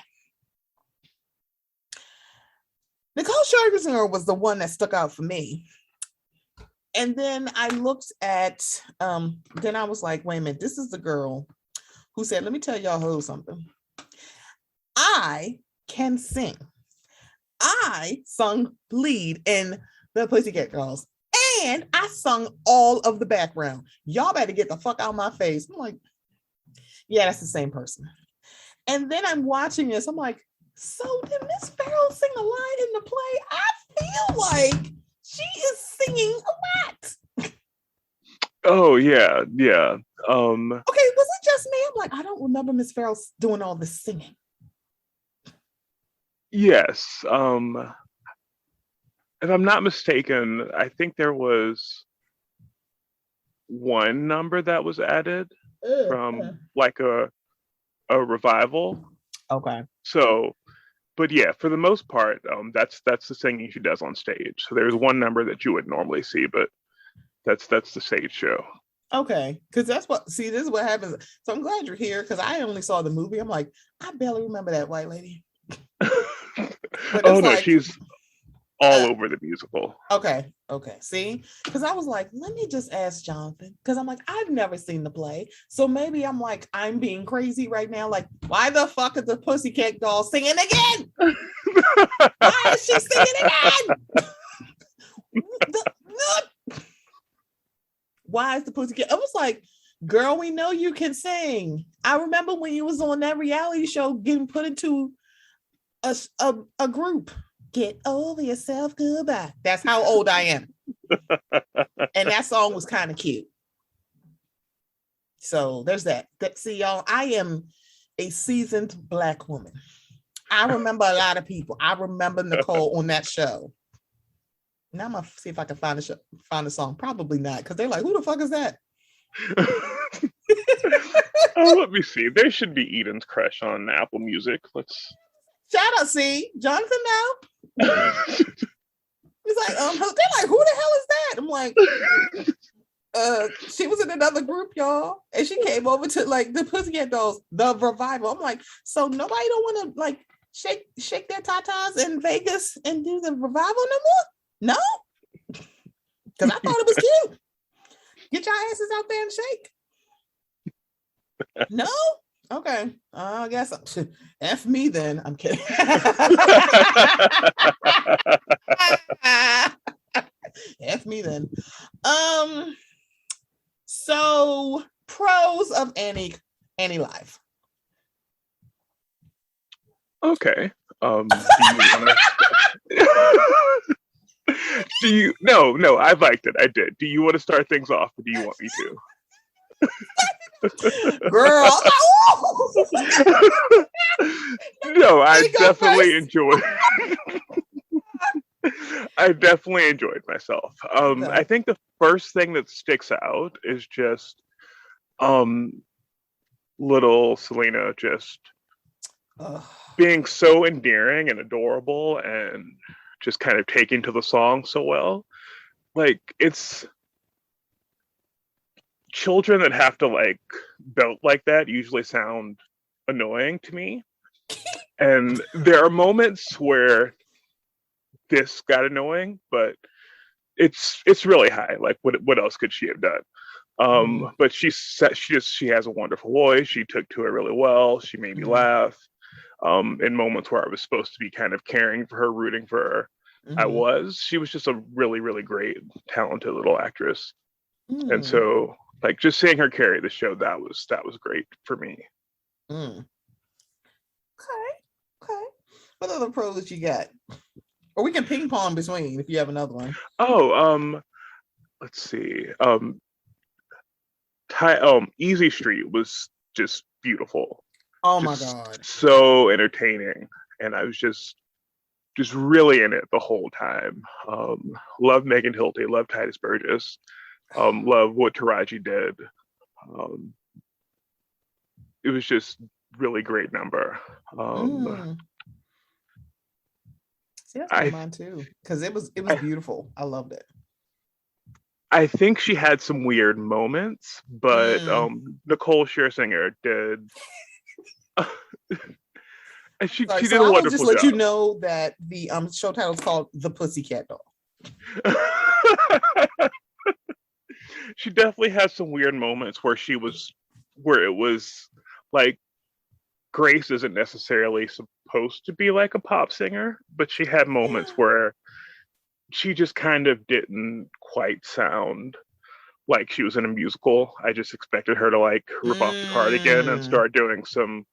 Nicole Scherzinger was the one that stuck out for me. And then I looked at, then I was like, wait a minute, this is the girl who said, let me tell y'all something. I can sing. I sung lead in the Pussycat Dolls. And I sung all of the background. Y'all better get the fuck out of my face. I'm like, yeah, that's the same person. And then I'm watching this. I'm like, so did Miss Farrell sing a line in the play? I feel like she is singing a lot. Oh, yeah. Okay, was it just me? I'm like, I don't remember Miss Farrell doing all the singing. Yes. If I'm not mistaken, I think there was one number that was added from like a revival. Okay. So, but yeah, for the most part, that's the singing she does on stage. So there's one number that you would normally see, but that's the stage show. Okay, because this is what happens. So I'm glad you're here because I only saw the movie. I'm like, I barely remember that white lady. Oh no, she's all over the musical. Okay. See, because I was like, let me just ask Jonathan, because I'm like, I've never seen the play, so maybe I'm being crazy right now. Like, why the fuck is the Pussycat Doll singing again? Why is she singing again? Why is the Pussycat? I was like, girl, we know you can sing. I remember when you was on that reality show getting put into a group. Get over yourself, goodbye. That's how old I am. And that song was kind of cute. So there's that. See, y'all, I am a seasoned Black woman. I remember a lot of people. I remember Nicole on that show. Now I'm gonna see if I can find a song. Probably not, because they're like, who the fuck is that? Oh, let me see. There should be Eden's Crush on Apple Music. Let's shout out, see Jonathan now. He's like, they're like, who the hell is that? I'm like, she was in another group, y'all, and she came over to like the Pussycat Dolls, the revival. I'm like, so nobody don't want to like shake their tatas in Vegas and do the revival no more? No, because I thought it was cute. Get your asses out there and shake. No? Okay. I guess F me then. I'm kidding. F me then. So pros of Annie Live. Okay. Do you no, I liked it. I did. Do you want to start things off, or do you want me to? Girl. No, I definitely enjoyed I definitely enjoyed myself. I think the first thing that sticks out is just little Selena just being so endearing and adorable and just kind of taking to the song so well. Like, it's children that have to like belt like that usually sound annoying to me. And there are moments where this got annoying, but it's really high. Like what else could she have done? But she has a wonderful voice. She took to it really well. She made me laugh. In moments where I was supposed to be kind of caring for her, rooting for her, she was just a really, really great, talented little actress. And so, like, just seeing her carry the show, that was great for me. Okay. What other pros you got? Or we can ping pong between if you have another one. Oh, let's see. Easy Street was just beautiful. Oh my God. So entertaining. And I was just really in it the whole time. Love Megan Hilty, love Titus Burgess, love what Taraji did. It was just really great number. See, that's mine too, because it was beautiful. I loved it. I think she had some weird moments, but Nicole Scherzinger did. She did a wonderful job. I will just let you know that the show title is called The Pussycat Doll. She definitely had some weird moments where it was like Grace isn't necessarily supposed to be like a pop singer, but she had moments where she just kind of didn't quite sound like she was in a musical. I just expected her to like rip off the cardigan and start doing some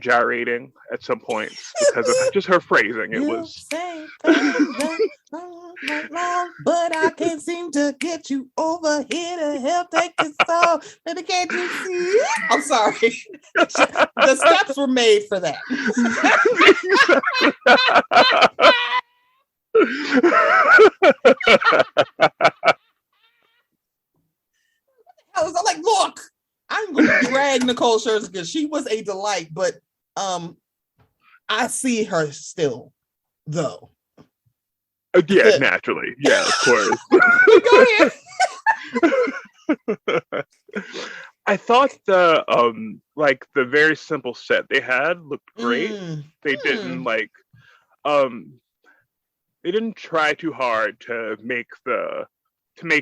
gyrating at some points because of just her phrasing. It was but I can't seem to get you over here to help take this off. And can't you see? I'm sorry. The steps were made for that. I was like, look, I'm going to drag Nicole Scherzinger because she was a delight, but I see her still, though. Yeah, naturally. Yeah, of course. Go ahead. I thought the very simple set they had looked great. They didn't they didn't try too hard to make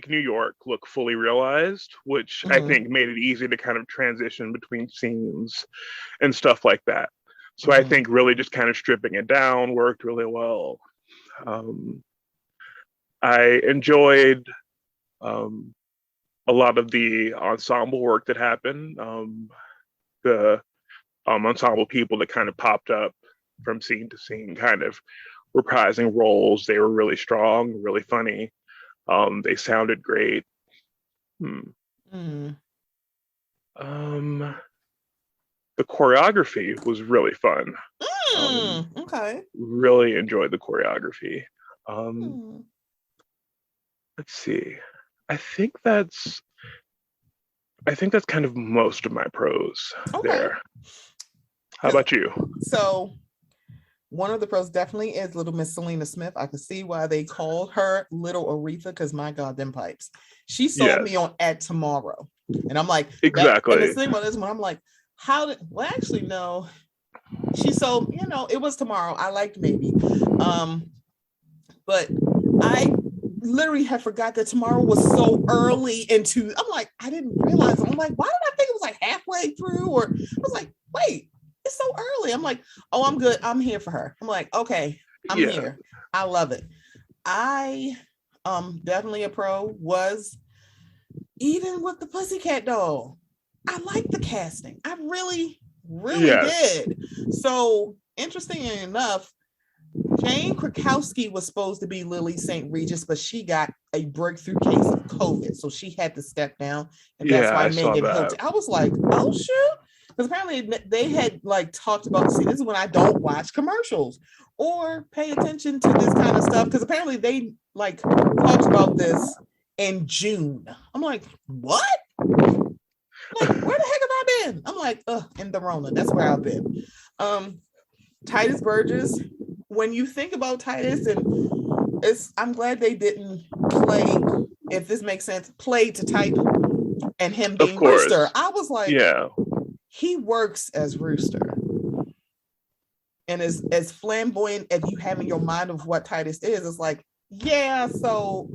New York look fully realized, which I think made it easy to kind of transition between scenes and stuff like that. So I think really just kind of stripping it down worked really well. I enjoyed a lot of the ensemble work that happened. The ensemble people that kind of popped up from scene to scene, kind of reprising roles. They were really strong, really funny. They sounded great. The choreography was really fun. Okay. Really enjoyed the choreography. Let's see. I think that's kind of most of my pros there. How about you? So one of the pros definitely is Little Miss Selena Smith. I can see why they called her Little Aretha, because my God, them pipes. She sold me on At Tomorrow. And I'm like, exactly. And the thing about this one, I'm like, actually, no. She sold, it was Tomorrow. I liked Maybe. But I literally had forgot that Tomorrow was so early into, I'm like, I didn't realize. I'm like, why did I think it was like halfway through? Or I was like, wait, it's so early. I'm like, oh, I'm good. I'm here for her. I'm like, okay, I'm here. I love it. I definitely a pro was even with the Pussycat Doll. I like the casting. I really did. So interesting enough, Jane Krakowski was supposed to be Lily St. Regis, but she got a breakthrough case of COVID, so she had to step down, and that's why Megan Hilty. I was like, oh shoot, because apparently they had like talked about. See, this is when I don't watch commercials or pay attention to this kind of stuff, because apparently they like talked about this in June. I'm like, what? Like, where the heck have I been? I'm like, in the Rona. That's where I've been. Titus Burgess. When you think about Titus, and I'm glad they didn't play, if this makes sense, play to type and him being Rooster. I was like, he works as Rooster. And as flamboyant as you have in your mind of what Titus is, it's like, yeah, so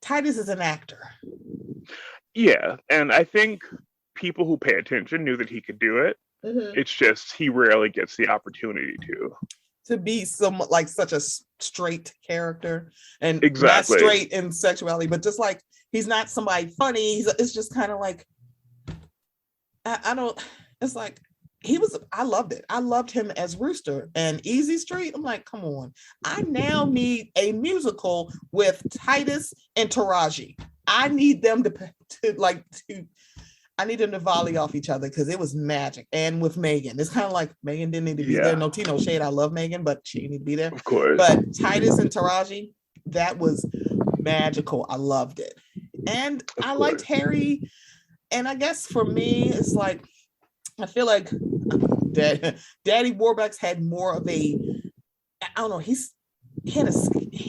Titus is an actor. Yeah, and I think people who pay attention knew that he could do it. It's just he rarely gets the opportunity to be somewhat like such a straight character, and exactly. Not straight in sexuality, but just like he's not somebody funny. It's just kind of like I don't. It's like I loved it. I loved him as Rooster and Easy Street. I'm like, come on. I now need a musical with Titus and Taraji. I need them to I need them to volley off each other because it was magic. And with Megan, it's kind of like Megan didn't need to be there. No tea, no shade. I love Megan, but she didn't need to be there. Of course. But Titus and Taraji, that was magical. I loved it. And I liked Harry. And I guess for me, it's like, I feel like Daddy Warbucks had more of a, I don't know, he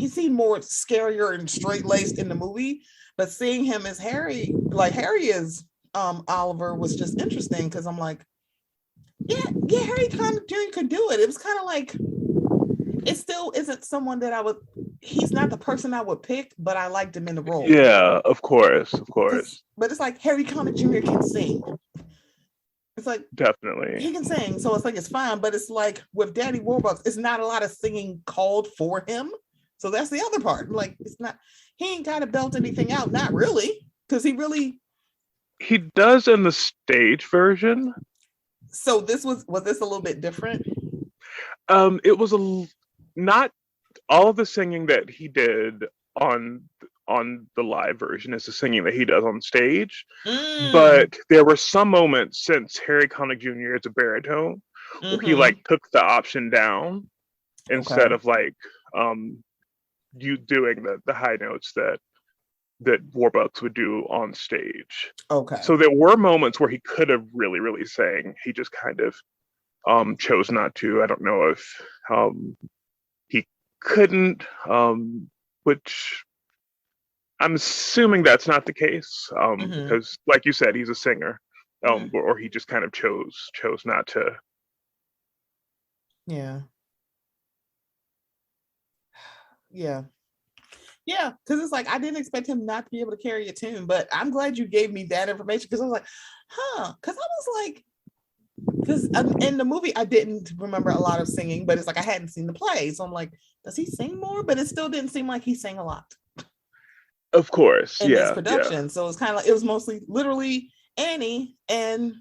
seemed more scarier and straight-laced in the movie, but seeing him as Harry, like Harry is Oliver, was just interesting because I'm like, yeah, Harry kind of could do it. It was kind of like, it still isn't someone that he's not the person I would pick, but I liked him in the role. Yeah, of course. But it's like Harry Connick Jr. can sing. It's like, definitely he can sing, so it's like it's fine. But it's like with Daddy Warbucks, it's not a lot of singing called for him. So that's the other part. Like, it's not, he ain't got to belt anything out, not really, because he does in the stage version. So this was this a little bit different? It was not all of the singing that he did on the live version is the singing that he does on stage. But there were some moments, since Harry Connick Jr. is a baritone, where he like took the option down instead of like you doing the high notes that Warbucks would do on stage. Okay. So there were moments where he could have really, really sang. He just kind of chose not to. I don't know if he couldn't, which I'm assuming that's not the case, because like you said, he's a singer, or he just kind of chose not to. Yeah, because it's like I didn't expect him not to be able to carry a tune, but I'm glad you gave me that information, because I was like, because I was like, because in the movie I didn't remember a lot of singing, but it's like I hadn't seen the play, so I'm like, does he sing more? But it still didn't seem like he sang a lot. Of course, in this production. So it's kind of like, it was mostly literally Annie and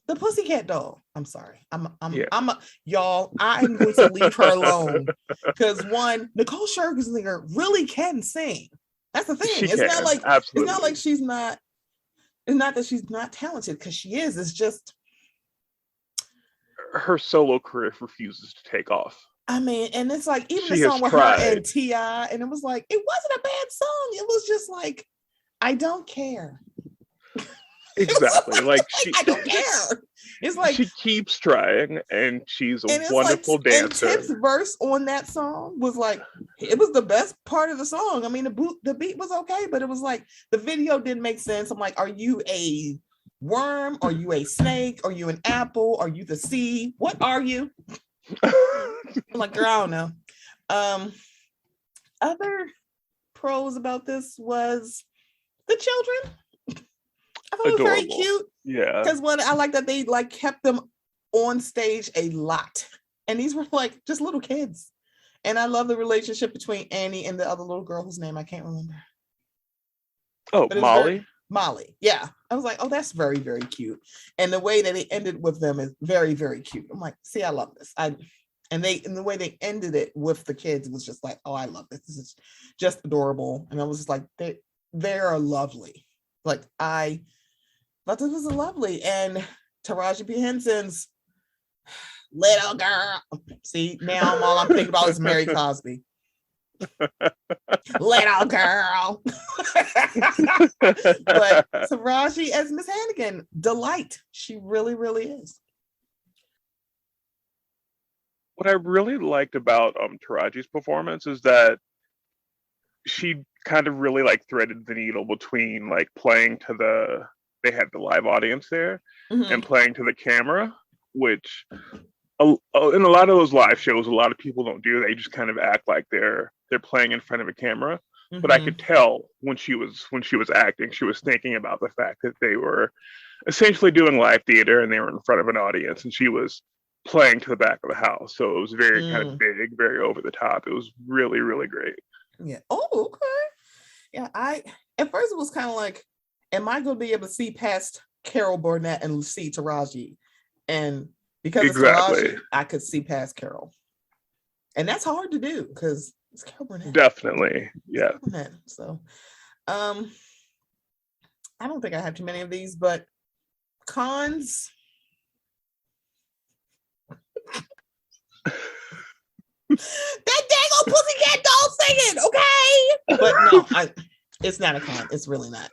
the Pussycat doll. I'm sorry. Y'all, I'm going to leave her alone, because one, Nicole Scherzinger really can sing. That's the thing. It's not like she's not. It's not that she's not talented, because she is. It's just her solo career refuses to take off. I mean, and it's like, even the song with her and T.I., and it was like, it wasn't a bad song. It was just like, I don't care. Exactly. like she, I don't care. It's like she keeps trying, and she's a wonderful dancer. And Tip's verse on that song was like, it was the best part of the song. I mean, the beat was okay, but it was like, the video didn't make sense. I'm like, are you a worm? Are you a snake? Are you an apple? Are you the sea? What are you? I'm like, girl, I don't know. Other pros about this was the children. I thought it was very cute. Yeah. Because I like that they like kept them on stage a lot. And these were like just little kids. And I love the relationship between Annie and the other little girl whose name I can't remember. Oh, Molly? Molly. Yeah. I was like, oh, that's very, very cute. And the way that they ended with them is very, very cute. I'm like, see, I love this. And the way they ended it with the kids was just like, oh, I love this. This is just adorable. And I was just like, they are lovely. Like, I thought this was lovely. And Taraji P. Henson's little girl. See, now all I'm thinking about is Mary Cosby. Little girl. But Taraji as Miss Hannigan, delight. She really, really is. What I really liked about Taraji's performance is that she kind of really like threaded the needle between like playing to they had the live audience there Mhm. and playing to the camera, which in a lot of those live shows, a lot of people don't do. They just kind of act like they're playing in front of a camera. But I Mhm. could tell when she was acting, she was thinking about the fact that they were essentially doing live theater and they were in front of an audience, and she was playing to the back of the house. So it was very kind of big, very over the top. It was really, really great. Yeah. Oh, okay. Yeah. At first it was kind of like, am I going to be able to see past Carol Burnett and see Taraji? And because it's Exactly. Taraji, I could see past Carol. And that's hard to do because it's Carol Burnett. Definitely. Yeah. Burnett. So I don't think I have too many of these, but cons. That dang old Pussycat doll singing, okay? But no, it's not a con. It's really not.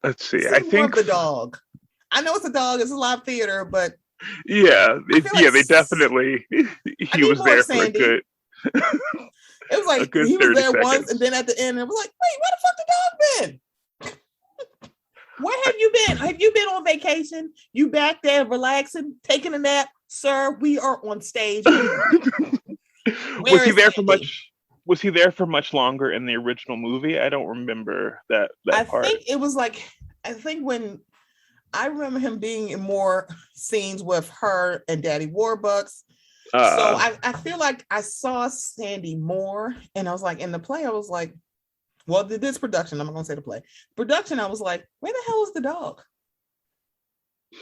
Let's see. I think the dog. I know it's a dog. It's a live theater, but yeah, they definitely. He was there for Sandy. a good. It was like he was there seconds. once, and then at the end, it was like, wait, where the fuck the dog been? Where have you been? Have you been on vacation? You back there relaxing, taking a nap, sir? We are on stage. Was he there for much? Was he there for much longer in the original movie? I don't remember that part. I think it was like, when I remember him being in more scenes with her and Daddy Warbucks. So I feel like I saw Sandy more, and I was like, in the play, I was like, well, this production, I'm not gonna say the play. Production, I was like, where the hell is the dog?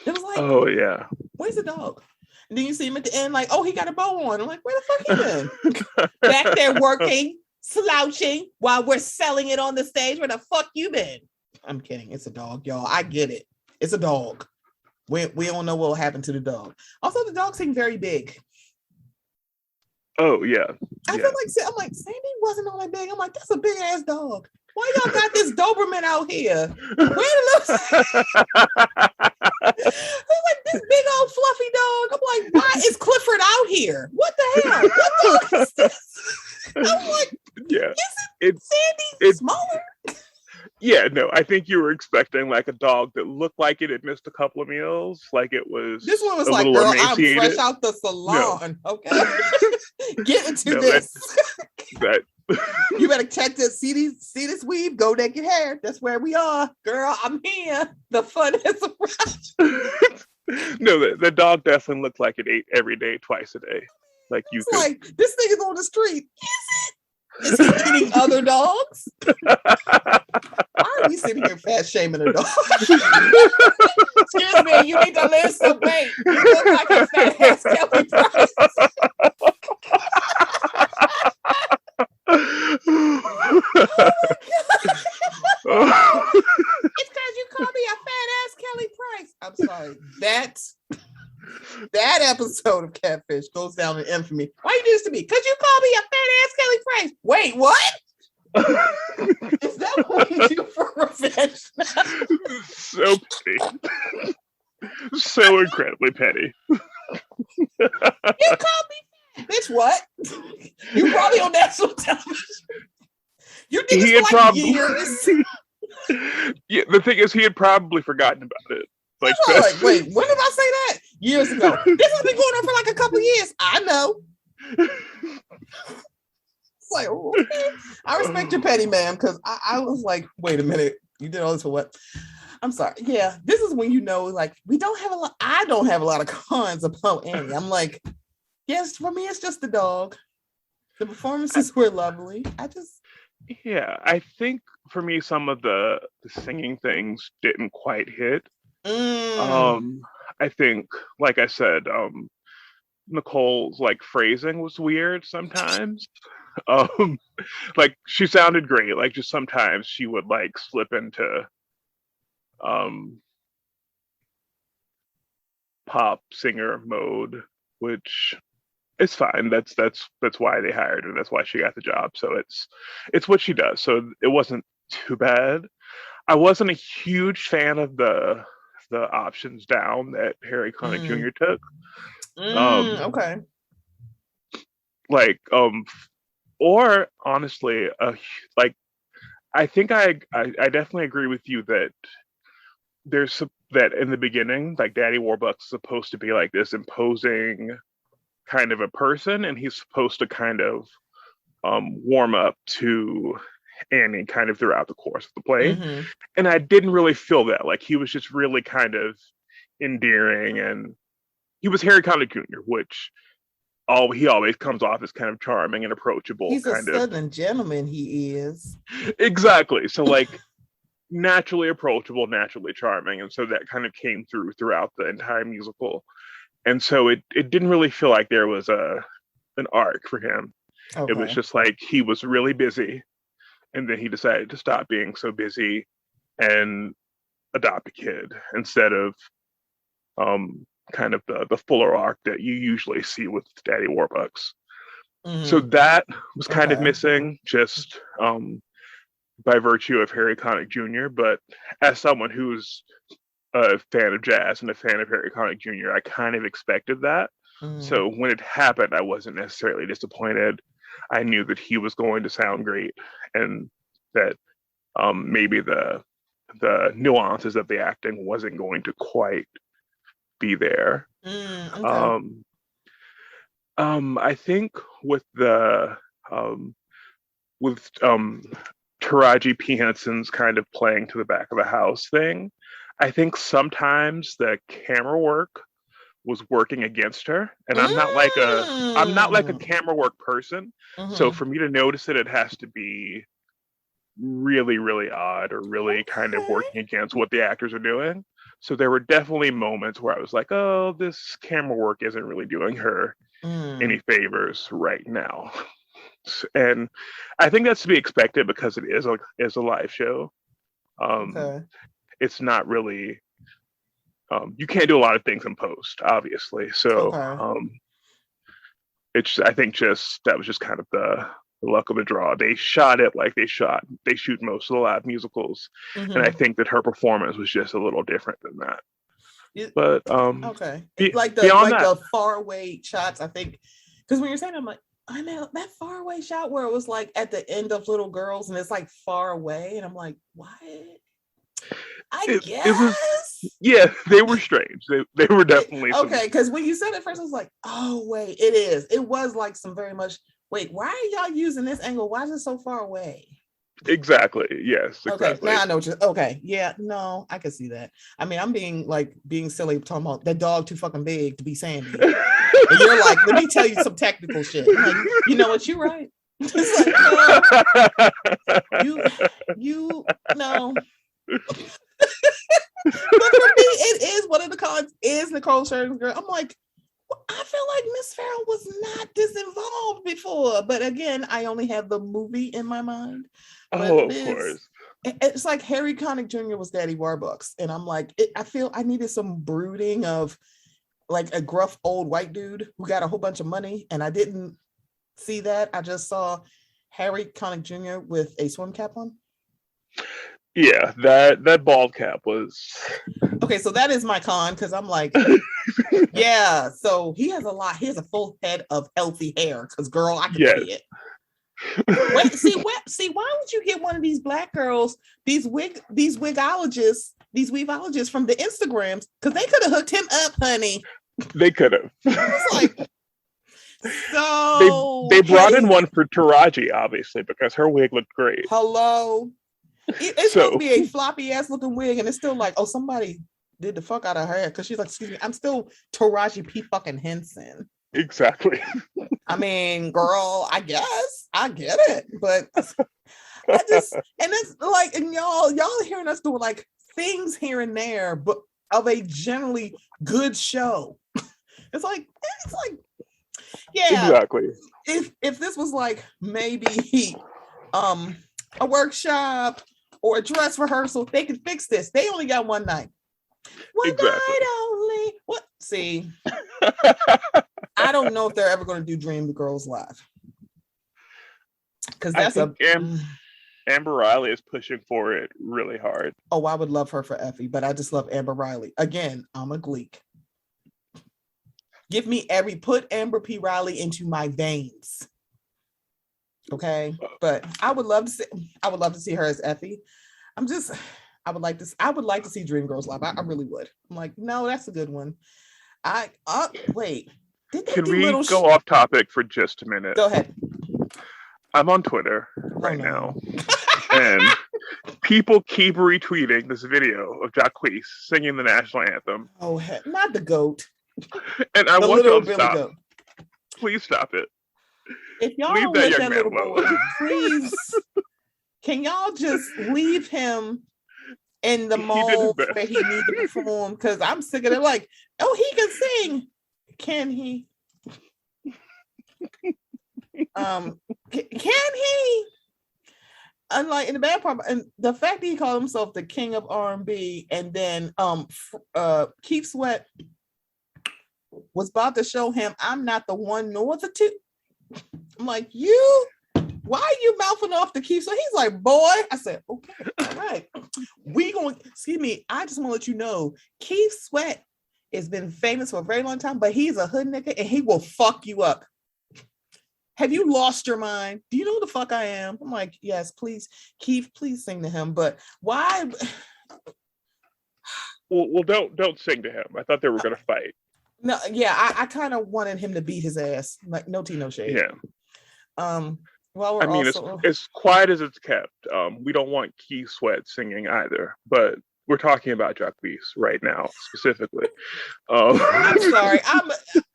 It was like, oh yeah, where's the dog? And then you see him at the end, like, oh, he got a bow on. I'm like, where the fuck he been? Back there working, slouching while we're selling it on the stage. Where the fuck you been? I'm kidding. It's a dog, y'all. I get it. It's a dog. We don't know what will happen to the dog. Also, the dog seemed very big. Oh yeah. I feel like, I'm like, Sandy wasn't all that big. I'm like, that's a big ass dog. Why y'all got this Doberman out here? Where the He's like this big old fluffy dog. I'm like, why is Clifford out here? What the hell? What dog is this? I'm like, yeah, it's Sandy smaller? Yeah, no, I think you were expecting like a dog that looked like it had missed a couple of meals, like it was. This one was like, girl, I'm fresh out the salon. No. Okay, get into this. That you better check this. See this weave? Go naked hair. That's where we are, girl. I'm here. The fun is around. No, the dog definitely looked like it ate every day, twice a day. Like you could. Like this thing is on the street. Is he eating other dogs? Why are we sitting here fat shaming a dog? Excuse me, you need to lose some weight. You look like a fat ass Kelly Price. Oh it's because you call me a fat ass Kelly Price. I'm sorry. That episode of Catfish goes down in infamy. Why you do this to me? Because you call me a fat ass Kelly Price. Wait, what? Is that what you do for revenge? So petty. So incredibly petty. You call me fat. Bitch, what? You probably on national television. You did this for like years. Yeah, the thing is, he had probably forgotten about it. Like, wait, when did I say that? Years ago. This has been going on for like a couple of years. I know. It's like, okay. I respect your petty, ma'am, because I was like, wait a minute, you did all this for what? I'm sorry. Yeah, this is when you know, like, I don't have a lot of cons about Annie. I'm like, yes, for me, it's just the dog. The performances were lovely. Yeah, I think for me, some of the singing things didn't quite hit. I think, like I said, Nicole's like phrasing was weird sometimes. Like she sounded great. Like just sometimes she would like slip into pop singer mode, which is fine. That's why they hired her. That's why she got the job. So it's what she does. So it wasn't too bad. I wasn't a huge fan of the options down that Harry Connick Jr. took. Okay. Like or honestly, like I think I definitely agree with you that that in the beginning, like Daddy Warbucks is supposed to be like this imposing kind of a person, and he's supposed to kind of warm up to Annie kind of throughout the course of the play. Mm-hmm. And I didn't really feel that. Like he was just really kind of endearing, and he was Harry Connick Jr., which he always comes off as kind of charming and approachable. He's a kind of southern gentleman, he is. exactly. So like naturally approachable, naturally charming, and so that kind of came throughout the entire musical. And so it didn't really feel like there was an arc for him. Okay. It was just like he was really busy, and then he decided to stop being so busy and adopt a kid instead of kind of the fuller arc that you usually see with Daddy Warbucks. Mm-hmm. So that was kind of Okay. missing just by virtue of Harry Connick Jr. But as someone who's a fan of jazz and a fan of Harry Connick Jr., I kind of expected that. Mm-hmm. So when it happened, I wasn't necessarily disappointed. I knew that he was going to sound great, and that maybe the nuances of the acting wasn't going to quite be there. Okay. I think with Taraji P. Henson's kind of playing to the back of the house thing, I think sometimes the camera work was working against her, and I'm not like a camera work person. Mm-hmm. So for me to notice it, it has to be really, really odd or really kind of working against what the actors are doing. So there were definitely moments where I was like, oh, this camera work isn't really doing her any favors right now. And I think that's to be expected because it is a live show. Okay. It's not really you can't do a lot of things in post, obviously. So it's I think that was just kind of the luck of the draw. They shot it like they shoot most of the live musicals. Mm-hmm. And I think that her performance was just a little different than that. But okay, like beyond that, the far away shots, I think, because when you're saying, I'm like, I know that far away shot where it was like at the end of Little Girls and it's like far away, and I'm like, what? I guess it was, yeah, they were strange. They were definitely okay, because when you said it first, I was like, oh wait, it was like some very much, wait, why are y'all using this angle? Why is it so far away? Exactly. Yes. Exactly. Okay. Now I know what you're. Okay. Yeah. No, I can see that. I mean, I'm being silly talking about that dog too fucking big to be Sandy. And you're like, let me tell you some technical shit. I'm like, you know what? You're right. It's like, you no. But for me, it is one of the cons is Nicole Scherzinger. I'm like, I feel like Miss Farrell was not this involved before. But again, I only have the movie in my mind. But of course. It's like Harry Connick Jr. was Daddy Warbucks. And I'm like, I feel I needed some brooding of like a gruff old white dude who got a whole bunch of money. And I didn't see that. I just saw Harry Connick Jr. with a swim cap on. Yeah, that bald cap was okay. So that is my con because I'm like, yeah. So he has a full head of healthy hair because girl, I can see it. Wait, see, why would you get one of these black girls, these wigologists from the Instagrams? Because they could have hooked him up, honey. They could have. It's like, so they brought in one for Taraji, obviously, because her wig looked great. Hello. It's supposed to be a floppy ass looking wig, and it's still like, oh, somebody did the fuck out of her hair because she's like, excuse me, I'm still Taraji P fucking Henson. Exactly. I mean, girl, I guess I get it, but I just, and it's like, and y'all hearing us doing like things here and there, but of a generally good show. It's like, yeah, exactly. If this was like maybe a workshop or a dress rehearsal, they could fix this. They only got one night. One night only. What? See, I don't know if they're ever going to do Dream the Girls live. Because that's Amber Riley is pushing for it really hard. Oh, I would love her for Effie, but I just love Amber Riley. Again, I'm a Gleek. Give me put Amber P. Riley into my veins. Okay, but I would love to see her as Effie. I would like to see Dreamgirls live. I really would. I'm like, no, that's a good one. Wait. Did they Can do we little go off topic for just a minute? Go ahead. I'm on Twitter right now, and people keep retweeting this video of Jacquees singing the national anthem. Oh, not the GOAT. And I The want y'all to Billy stop. Goat. Please stop it. If y'all Leave don't that let young that man little boy, alone. please, can y'all just leave him in the He did his mold best. where he needs to perform? Because I'm sick of it. Like, oh, he can sing. Can he? Can he? Unlike in the bad part, and the fact that he called himself the king of R&B, and then Keith Sweat was about to show him I'm not the one nor the two. I'm like, why are you mouthing off to Keith? So he's like, boy, I said, okay, all right. Excuse me, I just want to let you know, Keith Sweat has been famous for a very long time, but he's a hood nigga and he will fuck you up. Have you lost your mind? Do you know who the fuck I am? I'm like, yes, please, Keith, please sing to him. But why? Well, don't sing to him. I thought they were gonna fight. No, yeah, I kind of wanted him to beat his ass. Like, no tea, no shade. Yeah. Well, I mean, as quiet as it's kept. We don't want Keith Sweat singing either, but we're talking about Jacquees right now specifically. I'm sorry.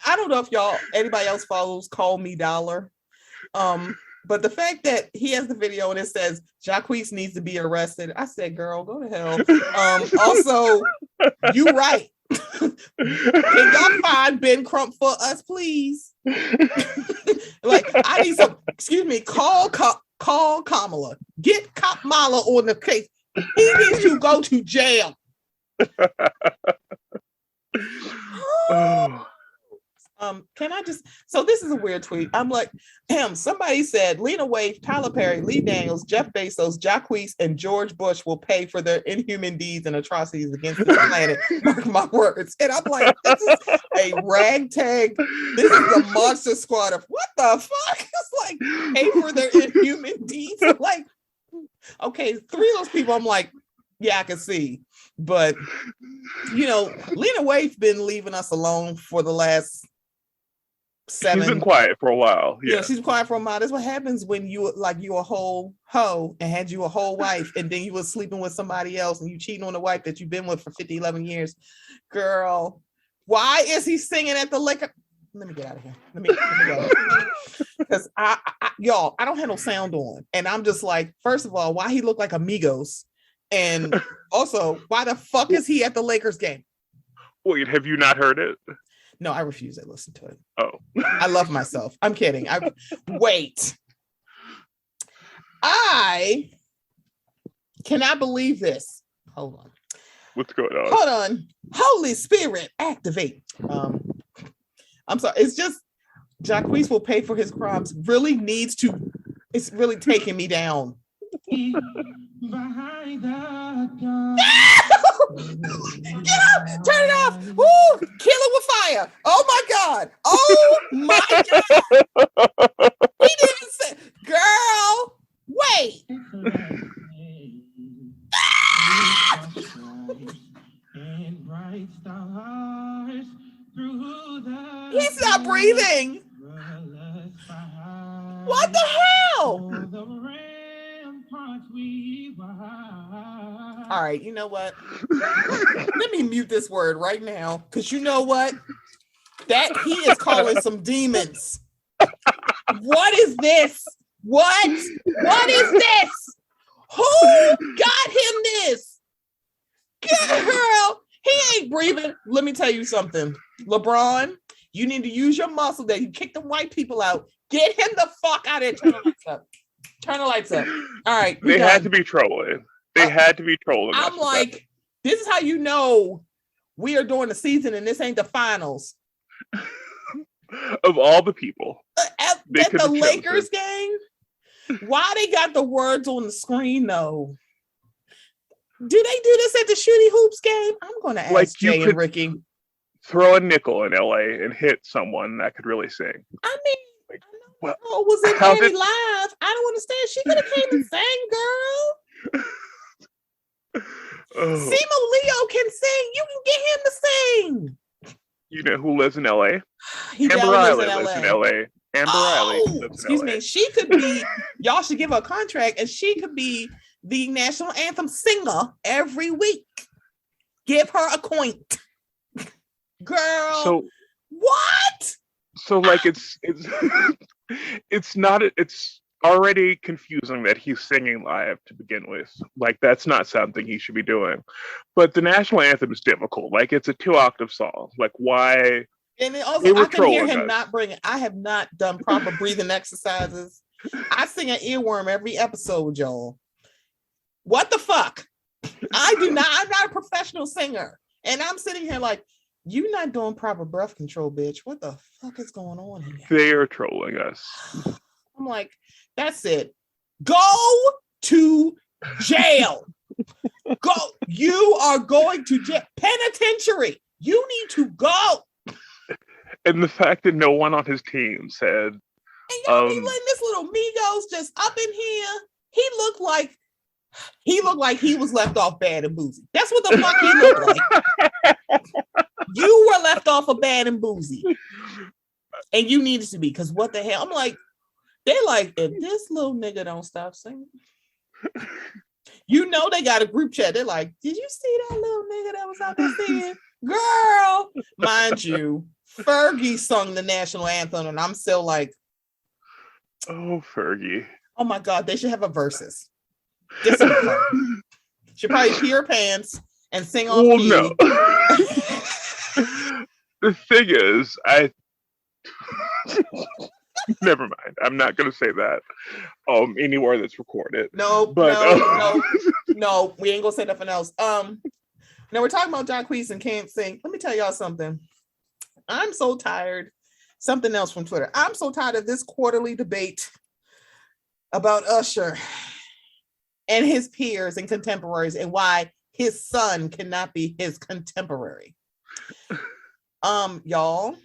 I don't know if anybody else follows Call Me Dollar. But the fact that he has the video and it says Jacquees needs to be arrested, I said, girl, go to hell. Also, you right. Can y'all find Ben Crump for us, please? Like, I need some, excuse me, call Kamala. Get Kamala on the case. He needs to go to jail. Can I just, so this is a weird tweet. I'm like, somebody said Lena Waithe, Tyler Perry, Lee Daniels, Jeff Bezos, Jacquees, and George Bush will pay for their inhuman deeds and atrocities against the planet. Mark my words. And I'm like, this is a ragtag. This is a monster squad of what the fuck? It's like, pay for their inhuman deeds. I'm like, okay, 3 of those people, I'm like, yeah, I can see. But, Lena Waithe's been leaving us alone for the last 7. She's been quiet for a while. Yeah, she's been quiet for a while. That's what happens when you a whole hoe and had you a whole wife, and then you was sleeping with somebody else and you cheating on the wife that you've been with for 11 years. Girl, why is he singing at the liquor? Let me get out of here. Let me go. Because y'all, I don't have no sound on. And I'm just like, first of all, why he look like Amigos? And also, why the fuck is he at the Lakers game? Wait, have you not heard it? No, I refuse to listen to it. Oh. I love myself. I'm kidding. Wait. I cannot believe this. Hold on. What's going on? Hold on. Holy Spirit, activate. I'm sorry. It's just Jacquees will pay for his crimes. Really needs to. It's really taking me down. Behind the gun. Get up! Turn it off! Woo! Kill it with fire! Oh my God! Oh my God! He didn't say, girl. Wait. He's not breathing. What the hell? All right, you know what? Let me mute this word right now, because you know what? That he is calling some demons. What is this? What is this? Who got him this? Girl, he ain't breathing. Let me tell you something. LeBron, you need to use your muscle that you kick the white people out. Get him the fuck out of there. Turn the lights up. Turn the lights up. All right. They had to be trolling. They had to be trolling. I'm like, this is how you know we are doing the season and this ain't the finals. Of all the people. At the Lakers game, why they got the words on the screen though? Do they do this at the Shooty Hoops game? I'm going to ask Jay and Ricky. Throw a nickel in LA and hit someone that could really sing. I mean, Well, Oh, was it how Annie did- live? I don't understand. She could have came and sang, girl. Oh, Simo Leo can sing. You can get him to sing. you know who lives in LA? He Amber down Riley lives lives in in LA. LA. Amber Riley Oh, lives in excuse LA. me. She could be, y'all should give her a contract and she could be the national anthem singer every week. Give her a coin. Girl, So what? like it's it's already confusing that he's singing live to begin with. Like that's not something he should be doing. But the national anthem is difficult. Like it's a 2-octave song. Like why? And then also, They were I can hear trolling him us. not bringing. I have not done proper breathing exercises. I sing an earworm every episode, y'all. What the fuck? I do not. I'm not a professional singer, and I'm sitting here like, you not doing proper breath control, bitch. What the fuck is going on here? They are trolling us. I'm like, that's it. Go to jail. Go. You are going to jail. Penitentiary. You need to go. And the fact that no one on his team said, And y'all be letting this little Migos just up in here. He looked like he was left off Bad and Boozy. That's what the fuck he looked like. You were left off of Bad and Boozy. And you needed to be, because what the hell? I'm like, they're like, if this little nigga don't stop singing. You know they got a group chat. They're like, did you see that little nigga that was out there singing? Girl, mind you, Fergie sung the national anthem, and I'm still like, oh, Fergie. Oh my God, they should have a versus. This is fun. Should probably pee her pants and sing on key. No. The thing is, never mind. I'm not going to say that anywhere that's recorded. No, we ain't gonna say nothing else. Now we're talking about Jacquees and can't sing. Let me tell y'all something. I'm so tired. Something else from Twitter. I'm so tired of this quarterly debate about Usher and his peers and contemporaries and why his son cannot be his contemporary. Y'all.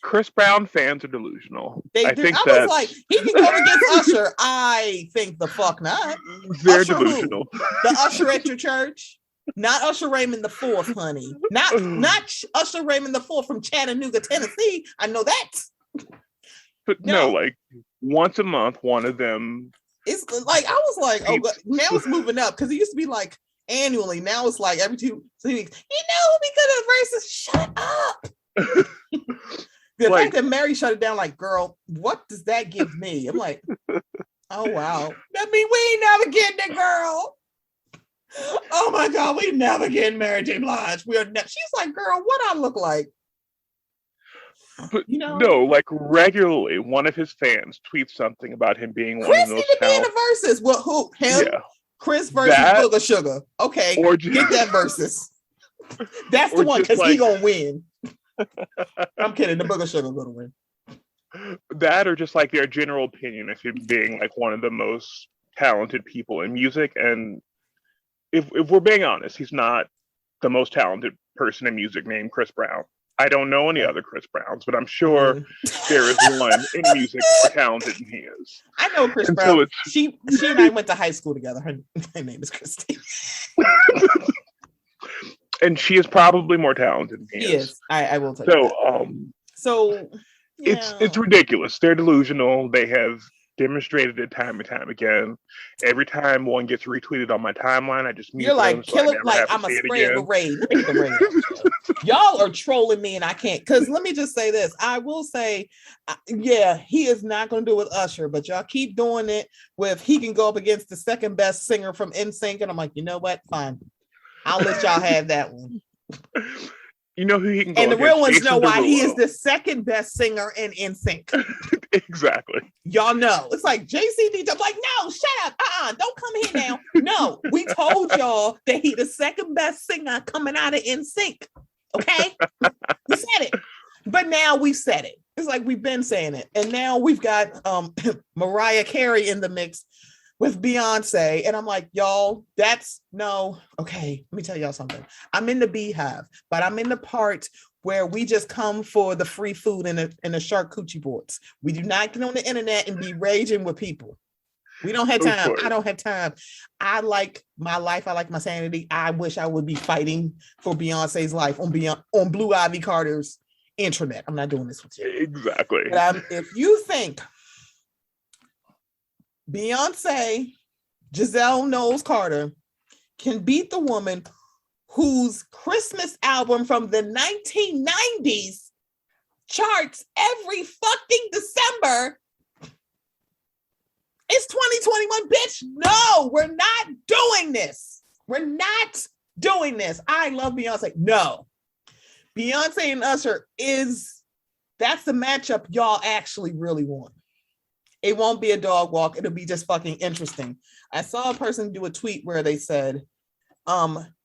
Chris Brown fans are delusional. I was like, he can go against Usher. I think the fuck not. They're Usher delusional. Who? The Usher at your church? Not Usher Raymond the Fourth, honey. Not Usher Raymond the Fourth from Chattanooga, Tennessee. I know that. But no, like once a month, one of them. It's like I was like, oh, now it's moving up because it used to be like annually. Now it's like every 2 weeks. You know, because of versus, shut up. The fact that Mary shut it down, like, girl, what does that give me? I'm like, oh wow, that mean we ain't never getting it, girl. Oh my God, we never getting Mary J. Blige. She's like, girl, what I look like? But no, like regularly, one of his fans tweets something about him being one of those. Chris need to be in the verses. Well, who? Him? Yeah. Chris versus Booger Sugar. Okay, or get that versus. That's the one because he gonna win. I'm kidding. The Booger Sugar gonna win. That or just like their general opinion of him being like one of the most talented people in music, and if we're being honest, he's not the most talented person in music named Chris Brown. I don't know any other Chris Browns, but I'm sure there is one in music more talented than he is. I know Chris Brown. She and I went to high school together. Her name is Christine. And she is probably more talented than he is. I will tell you that. So yeah. It's ridiculous. They're delusional. They have demonstrated it time and time again. Every time one gets retweeted on my timeline, I just mute You're like, them, kill it, like I'm a spray of the raid. Y'all are trolling me and I can't. Because let me just say this. I will say, yeah, he is not going to do it with Usher, but y'all keep doing it with he can go up against the second best singer from NSYNC. And I'm like, you know what? Fine. I'll let y'all have that one. You know who he can go and the against? real ones Jason know why Derulo. he is the second best singer in NSYNC. Exactly. Y'all know. It's like JCD. I'm like, no, shut up. Don't come here now. No, we told y'all that he the second best singer coming out of NSYNC. Okay? We said it. But now we've said it. It's like we've been saying it. And now we've got Mariah Carey in the mix with Beyonce. And I'm like, y'all, that's no. Okay, let me tell y'all something. I'm in the Beehive, but I'm in the part where we just come for the free food and the charcuterie boards. We do not get on the internet and be raging with people. We don't have time. I don't have time. I like my life. I like my sanity. I wish I would be fighting for Beyonce's life on Blue Ivy Carter's internet. I'm not doing this with you. Exactly. But if you think Beyonce, Giselle Knowles Carter, can beat the woman whose Christmas album from the 1990s charts every fucking December, it's 2021, bitch. No, we're not doing this. We're not doing this. I love Beyonce. No. Beyonce and Usher that's the matchup y'all actually really want. It won't be a dog walk. It'll be just fucking interesting. I saw a person do a tweet where they said,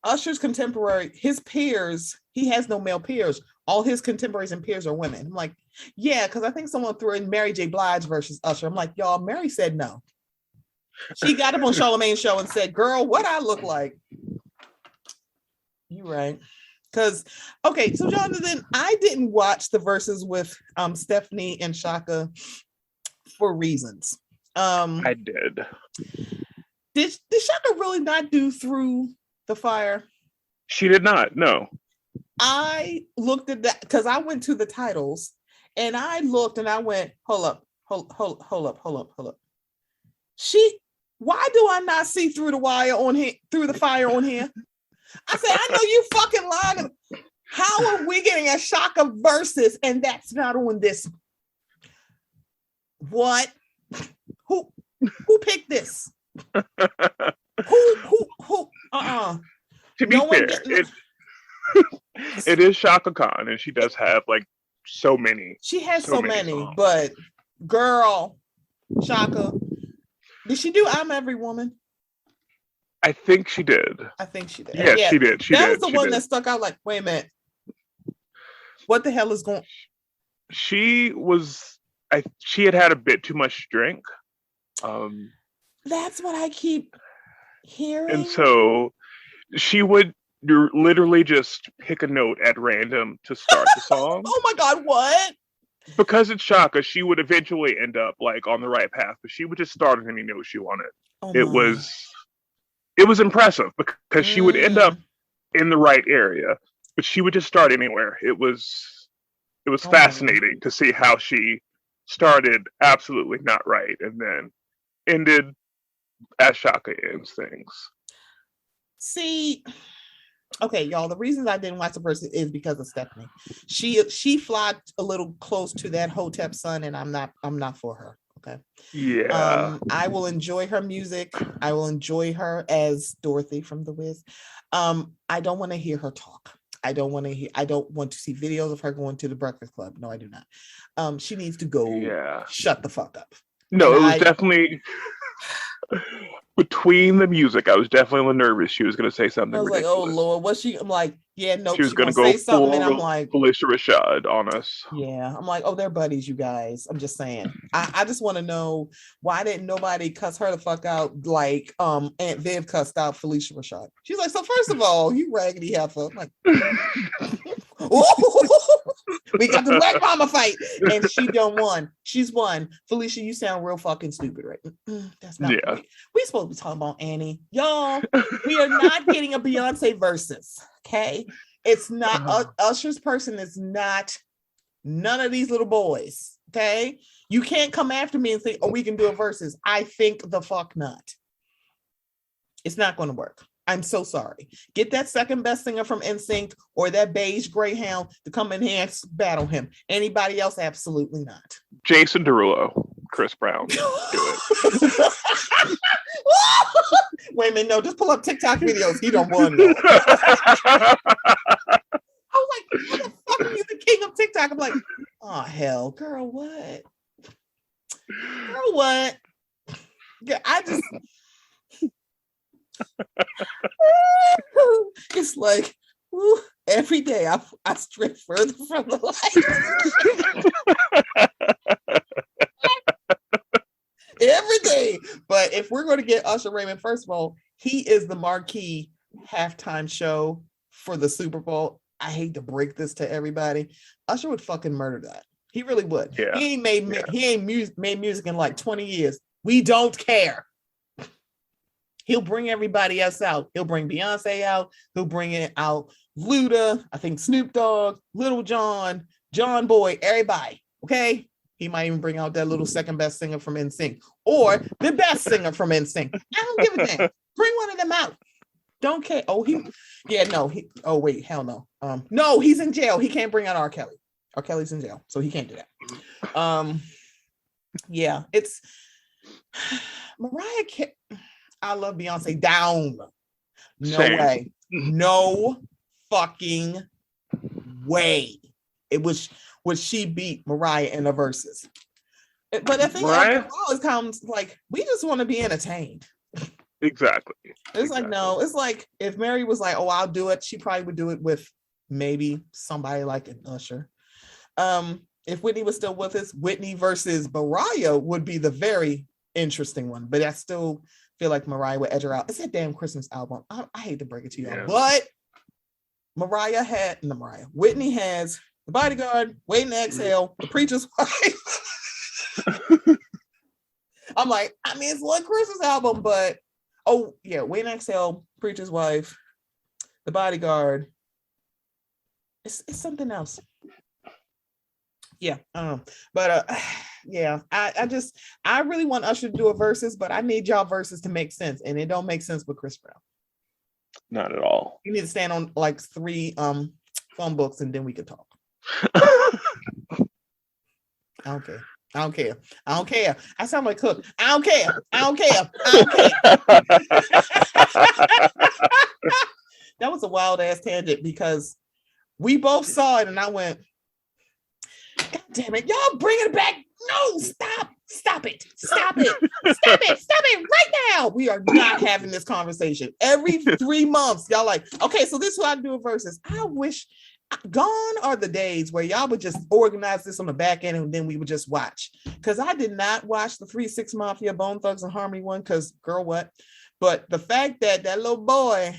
Usher's contemporary, his peers, he has no male peers. All his contemporaries and peers are women. I'm like, yeah, because I think someone threw in Mary J. Blige versus Usher. I'm like, y'all, Mary said no. She got up on Charlamagne's show and said, girl, what I look like? You right. Because, okay, so Jonathan, I didn't watch the verses with Stephanie and Shaka for reasons. I did. Did Shaka really not do Through the Fire? She did not, no. I looked at that because I went to the titles and I looked and I went, hold up. Why do I not see Through the Wire on here, Through the Fire on here? I said, I know you fucking lying. How are we getting a Shaka versus and that's not on this? What? Who picked this? Who? To be fair, it is Shaka Khan, and she does have like so many. She has so many, songs. but girl, Shaka, did she do I'm Every Woman? I think she did. Yeah, she did. That was the one that stuck out. Like, wait a minute, what the hell is going? She had a bit too much drink. That's what I keep hearing. And so she would literally just pick a note at random to start the song. Oh my God, what? Because it's Shaka, she would eventually end up like on the right path, but she would just start on any note she wanted. It was impressive because she would end up in the right area, but she would just start anywhere. It was fascinating to see how she started absolutely not right and then ended as Shaka ends things. See, okay, y'all, the reason I didn't watch the verse is because of Stephanie. She flocked a little close to that Hotep son, and I'm not for her. Okay. Yeah. I will enjoy her music. I will enjoy her as Dorothy from The Wiz. I don't want to hear her talk. I don't want to see videos of her going to the Breakfast Club. No, I do not. She needs to go shut the fuck up. No, it was definitely between the music. I was definitely a little nervous. She was going to say something. I was ridiculous. like, oh Lord, what's she? I'm like, yeah, no, she was going to go say something, and I'm like, Felicia Rashad on us. Yeah, I'm like, oh, they're buddies, you guys. I'm just saying. I just want to know, why didn't nobody cuss her the fuck out like Aunt Viv cussed out Felicia Rashad? She's like, so first of all, you raggedy heifer. I'm like, we got the Black Mama fight, and she done won. She's won. Felicia, you sound real fucking stupid, right? That's not right. We supposed to be talking about Annie, y'all. We are not getting a Beyonce versus. Okay, it's not Usher's person. Is not none of these little boys. Okay, you can't come after me and say, "Oh, we can do a versus." I think the fuck not. It's not going to work. I'm so sorry. Get that second best singer from NSYNC or that beige greyhound to come in here and battle him. Anybody else? Absolutely not. Jason Derulo, Chris Brown. Do it. Wait a minute, no, just pull up TikTok videos. He don't won. I was like, how the fuck are you the king of TikTok? I'm like, oh hell, girl, what? Girl, what? Yeah, I just it's like every day I stray further from the light. Every day. But if we're going to get Usher Raymond, first of all, he is the marquee halftime show for the Super Bowl. I hate to break this to everybody, Usher would fucking murder that. He really would. Yeah. He ain't made music in like 20 years. We don't care. He'll bring everybody else out. He'll bring Beyonce out. He'll bring it out Luda, I think Snoop Dogg, Little John, John Boy, everybody. Okay. He might even bring out that little second best singer from NSYNC or the best singer from NSYNC. I don't give a damn. Bring one of them out. Don't care. Oh, oh, wait, hell no. No, he's in jail. He can't bring out R. Kelly. R. Kelly's in jail, so he can't do that. Yeah, it's Mariah Carey. I love Beyonce down. No Same. way. No fucking way. It was she beat Mariah in the verses. But I think after a while it comes like we just want to be entertained. Exactly. It's like, no, it's like if Mary was like, oh, I'll do it, she probably would do it with maybe somebody like an Usher. If Whitney was still with us, Whitney versus Mariah would be the very interesting one. But I still feel like Mariah would edge her out. It's that damn Christmas album. I hate to break it to you, but Whitney has The Bodyguard, Waiting to Exhale, The Preacher's Wife. I'm like, I mean, it's one Christmas album, but oh yeah, Waiting to Exhale, Preacher's Wife, The Bodyguard. It's something else. Yeah, I don't know. But yeah, I really want Usher to do a verses, but I need y'all verses to make sense, and it don't make sense with Chris Brown. Not at all. You need to stand on like 3 phone books, and then we could talk. I don't care. I don't care. I don't care. I sound like Cook. I don't care. I don't care. I don't care. That was a wild ass tangent because we both saw it, and I went, God damn it, y'all bringing it back. No, stop it. Stop it. Stop it right now. We are not having this conversation. Every 3 months, y'all like, okay, so this is how I do a versus. I wish gone are the days where y'all would just organize this on the back end and then we would just watch. Because I did not watch the 3-6 Mafia Bone Thugs and Harmony one because girl, what? But the fact that little boy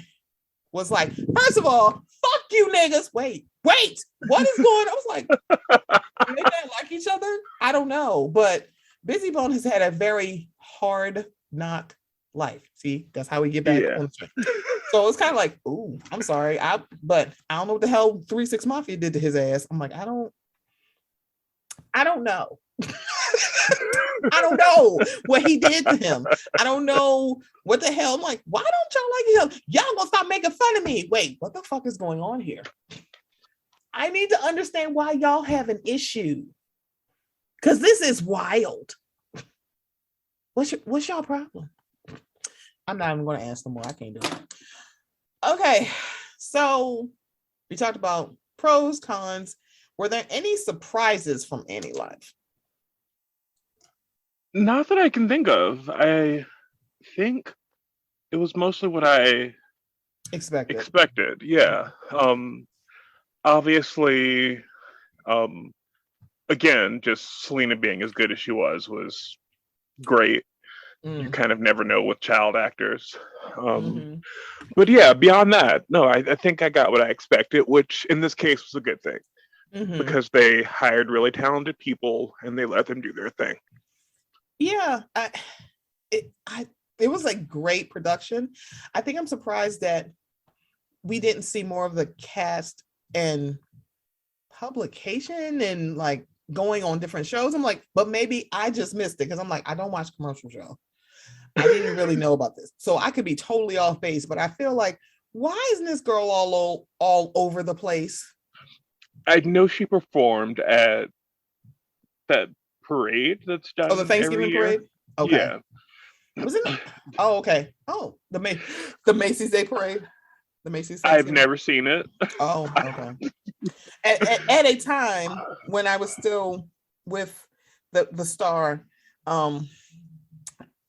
was like, first of all, fuck you niggas. Wait, what is going on? I was like, they don't like each other? I don't know. But Busy Bone has had a very hard knock life. See, that's how we get back. Yeah. So it's kind of like, ooh, I'm sorry. But I don't know what the hell 3-6 Mafia did to his ass. I'm like, I don't know. I don't know what he did to him. I don't know what the hell. I'm like, why don't y'all like him? Y'all gonna stop making fun of me. Wait, what the fuck is going on here? I need to understand why y'all have an issue. Because this is wild. What's y'all problem? I'm not even going to ask no more. I can't do it. Okay, so we talked about pros, cons. Were there any surprises from Annie Live? Not that I can think of. I think it was mostly what I expected. Yeah. Obviously, again, just Selena being as good as she was great. You kind of never know with child actors. But yeah, beyond that, no, I think I got what I expected, which in this case was a good thing because they hired really talented people and they let them do their thing. Yeah, it was a great production. I think I'm surprised that we didn't see more of the cast and publication and like going on different shows. I'm like, but maybe I just missed it because I'm like, I don't watch commercial show. I didn't really know about this. So I could be totally off base, but I feel like, why isn't this girl all over the place? I know she performed at that parade that's done. Oh, the Thanksgiving parade? Okay. Yeah. Was it? Oh, okay. Oh, the Macy's Day Parade. The Macy's. I've never seen it. Oh, okay. At a time when I was still with the Star,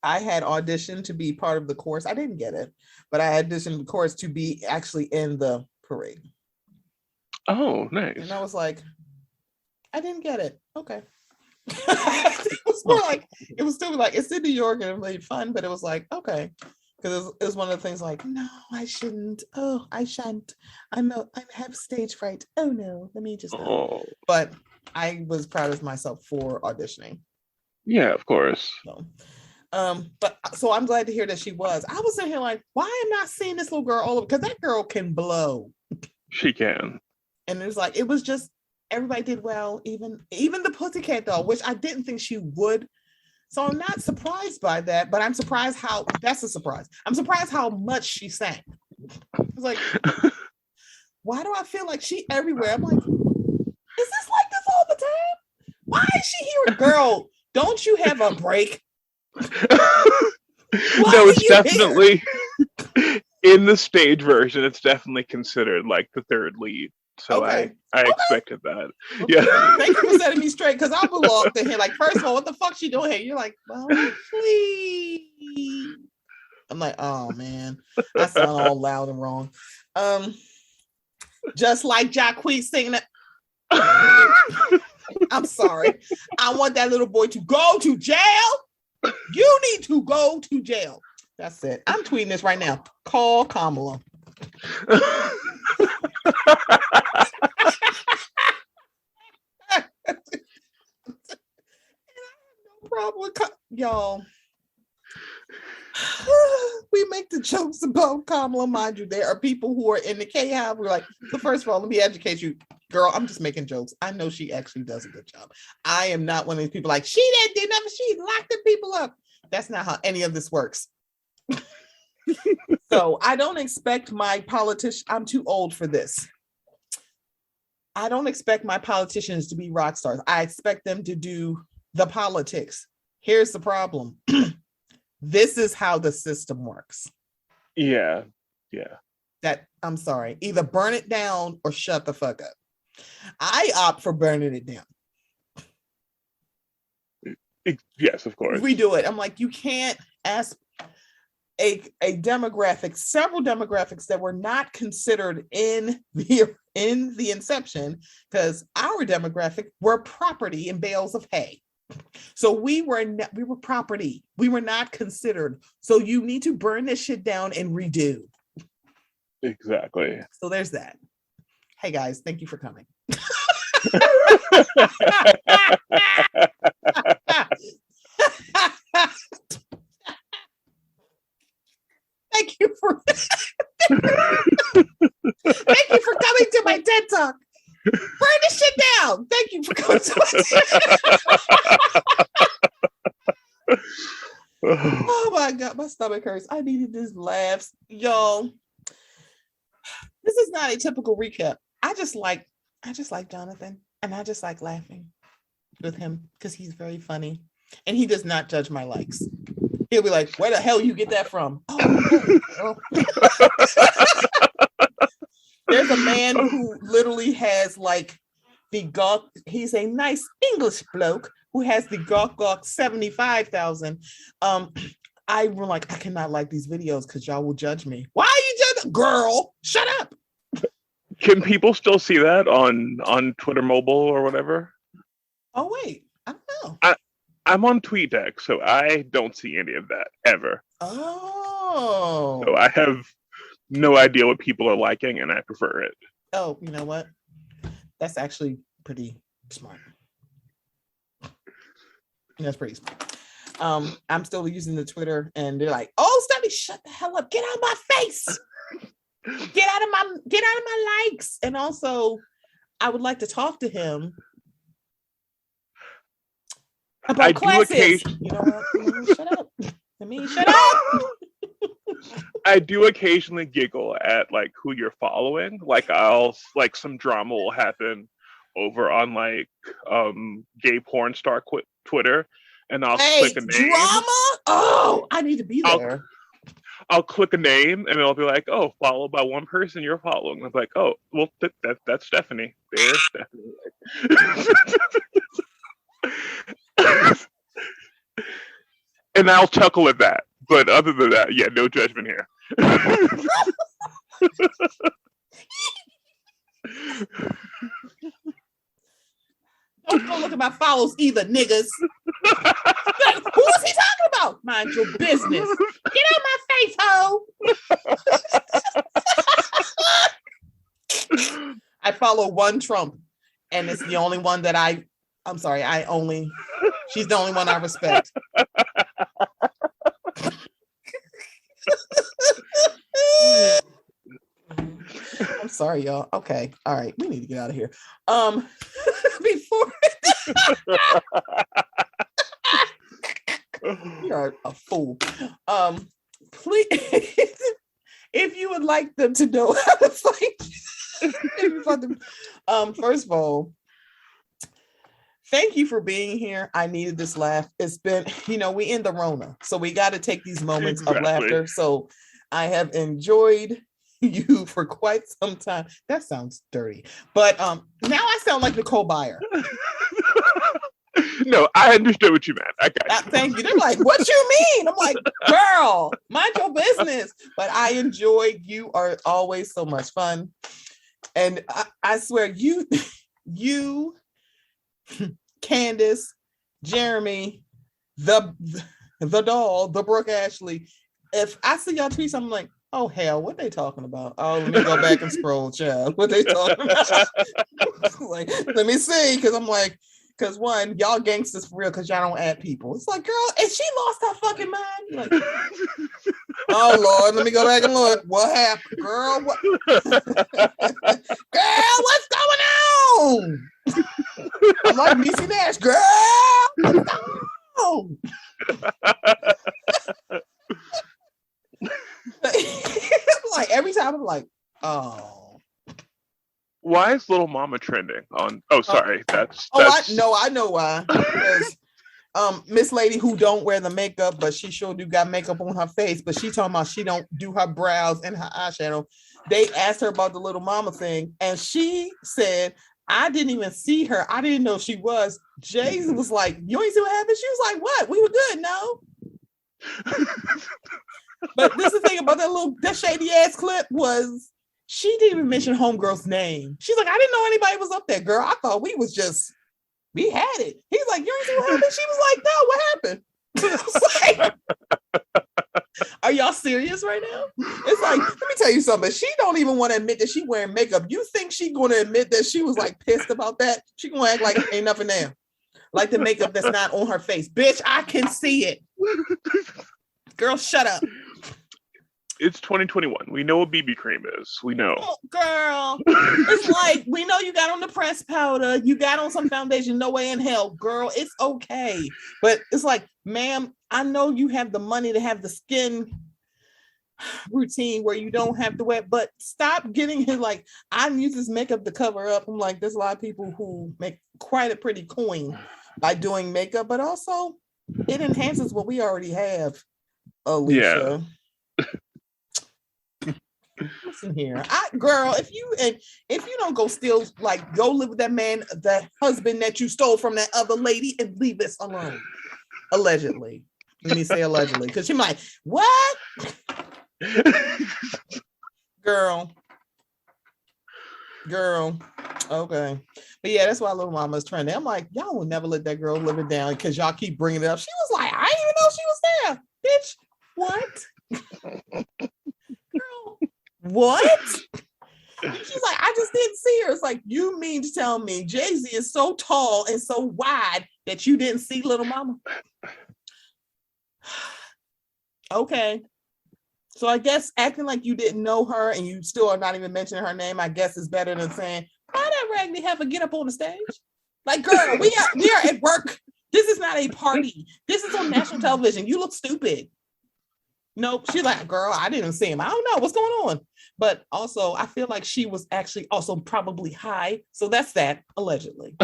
I had auditioned to be part of the chorus. I didn't get it, but I auditioned the chorus to be actually in the parade. Oh, nice. And I was like, I didn't get it. Okay. It was more like, it was still like, it's in New York and it made fun, but it was like, okay. Because it was one of the things like, no, I shouldn't. Oh, I shan't. I have stage fright. Oh no, let me just not. Oh, But I was proud of myself for auditioning. yeah, of course. So, but so I'm glad to hear that she was. I was in here like, why am I not seeing this little girl all over? Because that girl can blow. She can. And it was like, it was just everybody did well, even the Pussycat doll, which I didn't think she would. So I'm not surprised by that, but I'm surprised how that's a surprise. I'm surprised how much she sang. I was like, why do I feel like she everywhere? I'm like, is this like this all the time? Why is she here? Girl, don't you have a break? No, it's definitely in the stage version, it's definitely considered like the third lead. So okay. I expected that. Okay. Yeah. Thank you for setting me straight, because I belong to here. Like, first of all, what the fuck she doing here? You're like, well, please. I'm like, oh man, I sound all loud and wrong. Just like Jacquees singing it. I'm sorry. I want that little boy to go to jail. You need to go to jail. That's it. I'm tweeting this right now. Call Kamala. Problem with y'all. We make the jokes about Kamala, mind you. There are people who are in the K-Hive. We're like, so first of all, let me educate you, girl. I'm just making jokes. I know she actually does a good job. I am not one of these people like she didn't do nothing. She locked the people up. That's not how any of this works. So I don't expect my politician. I'm too old for this. I don't expect my politicians to be rock stars. I expect them to do the politics. Here's the problem. This is how the system works. Yeah. That I'm sorry. Either burn it down or shut the fuck up. I opt for burning it down. Yes, of course. We do it. I'm like, you can't ask a demographic, several demographics that were not considered in the inception, because our demographic were property in bales of hay. So we were property. We were not considered. So you need to burn this shit down and redo. Exactly. So there's that. Hey guys, thank you for coming. Thank you for coming to my TED Talk. Burn this shit down. Thank you for coming to my TED. Oh my God, my stomach hurts. I needed these laughs. Y'all, this is not a typical recap. I just like Jonathan, and I just like laughing with him because he's very funny and he does not judge my likes. He'll be like, where the hell you get that from? Oh. There's a man who literally has like the Gawk. He's a nice English bloke who has the Gawk 75,000. I were like, I cannot like these videos because y'all will judge me. Why are you judging? Girl, shut up. Can people still see that on Twitter mobile or whatever? Oh wait, I don't know. I'm on TweetDeck, so I don't see any of that ever. Oh. So I have no idea what people are liking, and I prefer it. Oh, you know what? That's actually pretty smart. That's pretty smart. I'm still using the Twitter, and they're like, "Oh, Steffi, shut the hell up! Get out of my face! Get out of my likes!" And also, I would like to talk to him about classes. You know what? Shut up! Shut up! I do occasionally giggle at like who you're following. Like some drama will happen over on like gay porn star Twitter, and I'll click a name. Drama? Oh, I need to be there. I'll click a name and it'll be like, oh, followed by one person you're following. I'm like, oh, well, that's Stephanie. There's Stephanie. And I'll chuckle at that. But other than that, yeah, no judgment here. Don't go look at my follows either, niggas. Like, who is he talking about? Mind your business. Get out my face, ho. I follow one Trump, and it's the only one that I'm sorry, she's the only one I respect. I'm sorry, y'all. Okay. All right. We need to get out of here. Before you are a fool. Please, if you would like them to know how to find first of all, thank you for being here. I needed this laugh. It's been, we in the Rona, so we got to take these moments of laughter. So I have enjoyed you for quite some time. That sounds dirty, but now I sound like Nicole Byer. No, I understood what you meant. I got you. Thank you. They're like, what you mean? I'm like, girl, mind your business. But I enjoyed. You are always so much fun, and I swear, you, Candace, Jeremy, the doll, the Brooke Ashley. If I see y'all tweets, I'm like, oh hell, what they talking about? Oh, let me go back and scroll, child. What they talking about? Like, let me see, because one, y'all gangsters for real, because y'all don't add people. It's like, girl, and she lost her fucking mind. You're like, oh Lord, let me go back and look. What happened, girl? What? Girl, what's going on? I'm like Macy Nash, girl. What's going on? Like every time I'm like, oh. Why is Little Mama trending on? Oh, sorry. That's... I know why. Because Miss Lady who don't wear the makeup, but she sure do got makeup on her face, but she talking about she don't do her brows and her eyeshadow. They asked her about the Little Mama thing, and she said, I didn't even see her. I didn't know she was. Jay was like, you ain't see what happened? She was like, what? We were good, no? But this is the thing about that shady ass clip was she didn't even mention Homegirl's name. She's like, I didn't know anybody was up there, girl. I thought we had it. He's like, you ain't see what happened? She was like, no, what happened? Like, are y'all serious right now? It's like, let me tell you something. She don't even want to admit that she wearing makeup. You think she going to admit that she was like pissed about that? She going to act like ain't nothing there. Like the makeup that's not on her face. Bitch, I can see it. Girl, shut up. It's 2021. We know what BB cream is. We know. Oh, girl. It's like, we know you got on the pressed powder. You got on some foundation. No way in hell. Girl, it's okay. But it's like, ma'am, I know you have the money to have the skin routine where you don't have to wear, but stop getting it like, I use this makeup to cover up. I'm like, there's a lot of people who make quite a pretty coin by doing makeup, but also it enhances what we already have, Alicia. Yeah. Listen here, girl, if you don't go still, like, go live with that man, the husband that you stole from that other lady, and leave this alone. Allegedly. Let me say allegedly, because she might, what? Girl. Okay. But yeah, that's why Little Mama is trending. I'm like, y'all will never let that girl live it down because y'all keep bringing it up. She was like, I didn't even know she was there. Bitch, what? Girl, what? She's like, I just didn't see her. It's like, you mean to tell me Jay-Z is so tall and so wide that you didn't see Little Mama? Okay. So I guess acting like you didn't know her and you still are not even mentioning her name, I guess is better than saying, why that raggedy heifer get up on the stage? Like, girl, we are at work. This is not a party. This is on national television. You look stupid. Nope. She's like, girl, I didn't see him. I don't know what's going on. But also, I feel like she was actually also probably high. So that's that, allegedly.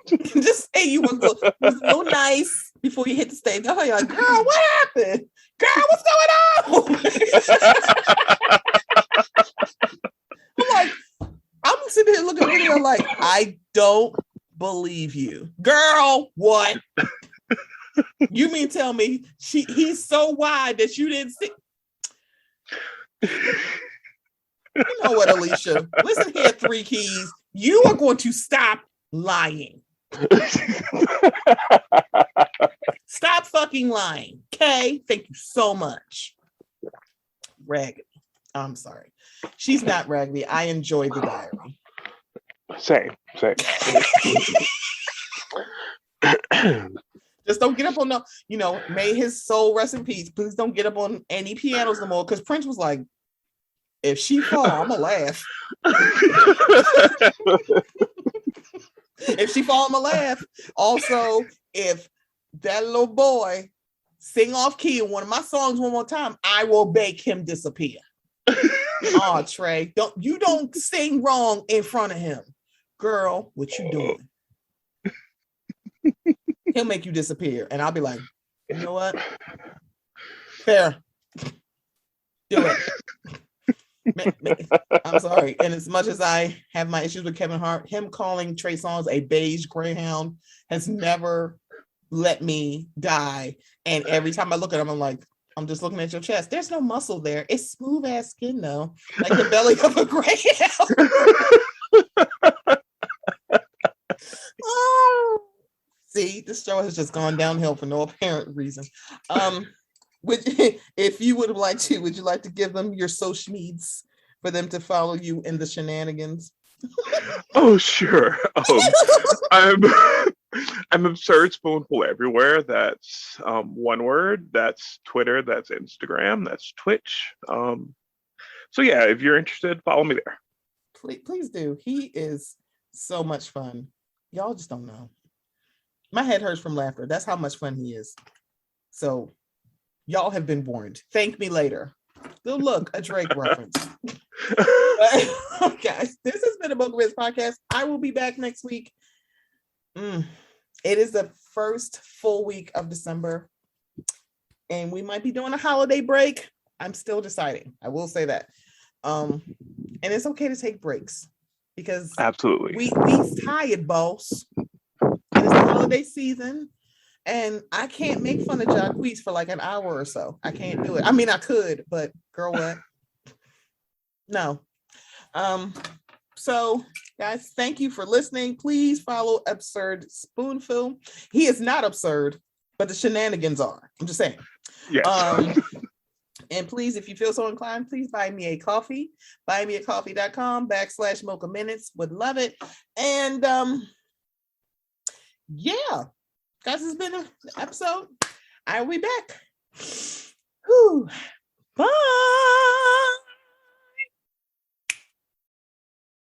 Just say you was a little nice before you hit the stage. I thought you're like, girl, what happened? Girl, what's going on? I'm like, I'm sitting here looking at the video like, I don't believe you. Girl, what? You mean tell me he's so wide that you didn't see? You know what, Alicia? Listen here, Three Keys. You are going to stop lying. Stop fucking lying. Okay? Thank you so much. Raggedy. I'm sorry. She's not raggedy. I enjoy the diary. Same. Just don't get up on may his soul rest in peace. Please don't get up on any pianos no more. Because Prince was like, if she fall, I'ma laugh. If she fall, I'ma laugh. Also, if that little boy sing off key in one of my songs one more time, I will make him disappear. Oh, Trey, don't sing wrong in front of him. Girl, what you doing? He'll make you disappear. And I'll be like, you know what? Fair. Do it. I'm sorry. And as much as I have my issues with Kevin Hart, him calling Trey Songz a beige greyhound has never let me die. And every time I look at him, I'm like, I'm just looking at your chest. There's no muscle there. It's smooth ass skin though, like the belly of a greyhound. Oh, see, this show has just gone downhill for no apparent reason. If you would like to, would you like to give them your social medias for them to follow you in the shenanigans? Oh, sure. I'm Absurd Spoonful everywhere. That's one word. That's Twitter. That's Instagram. That's Twitch. So yeah, if you're interested, follow me there. Please do. He is so much fun. Y'all just don't know. My head hurts from laughter. That's how much fun he is. So y'all have been warned. Thank me later. Good look, a Drake reference. Guys, this has been a Mocha Minutes podcast. I will be back next week. It is the first full week of December, and we might be doing a holiday break. I'm still deciding. I will say that. And it's okay to take breaks because absolutely we tired, boss. And it's the holiday season. And I can't make fun of Jacquees for like an hour or so. I can't do it. I mean, I could, but girl, what? No. So, guys, thank you for listening. Please follow Absurd Spoonful. He is not absurd, but the shenanigans are. I'm just saying. Yes. And please, if you feel so inclined, please buy me a coffee. buymeacoffee.com/Mocha Minutes. Would love it. And yeah. Guys, it's been an episode. I will be back. Whew. Bye.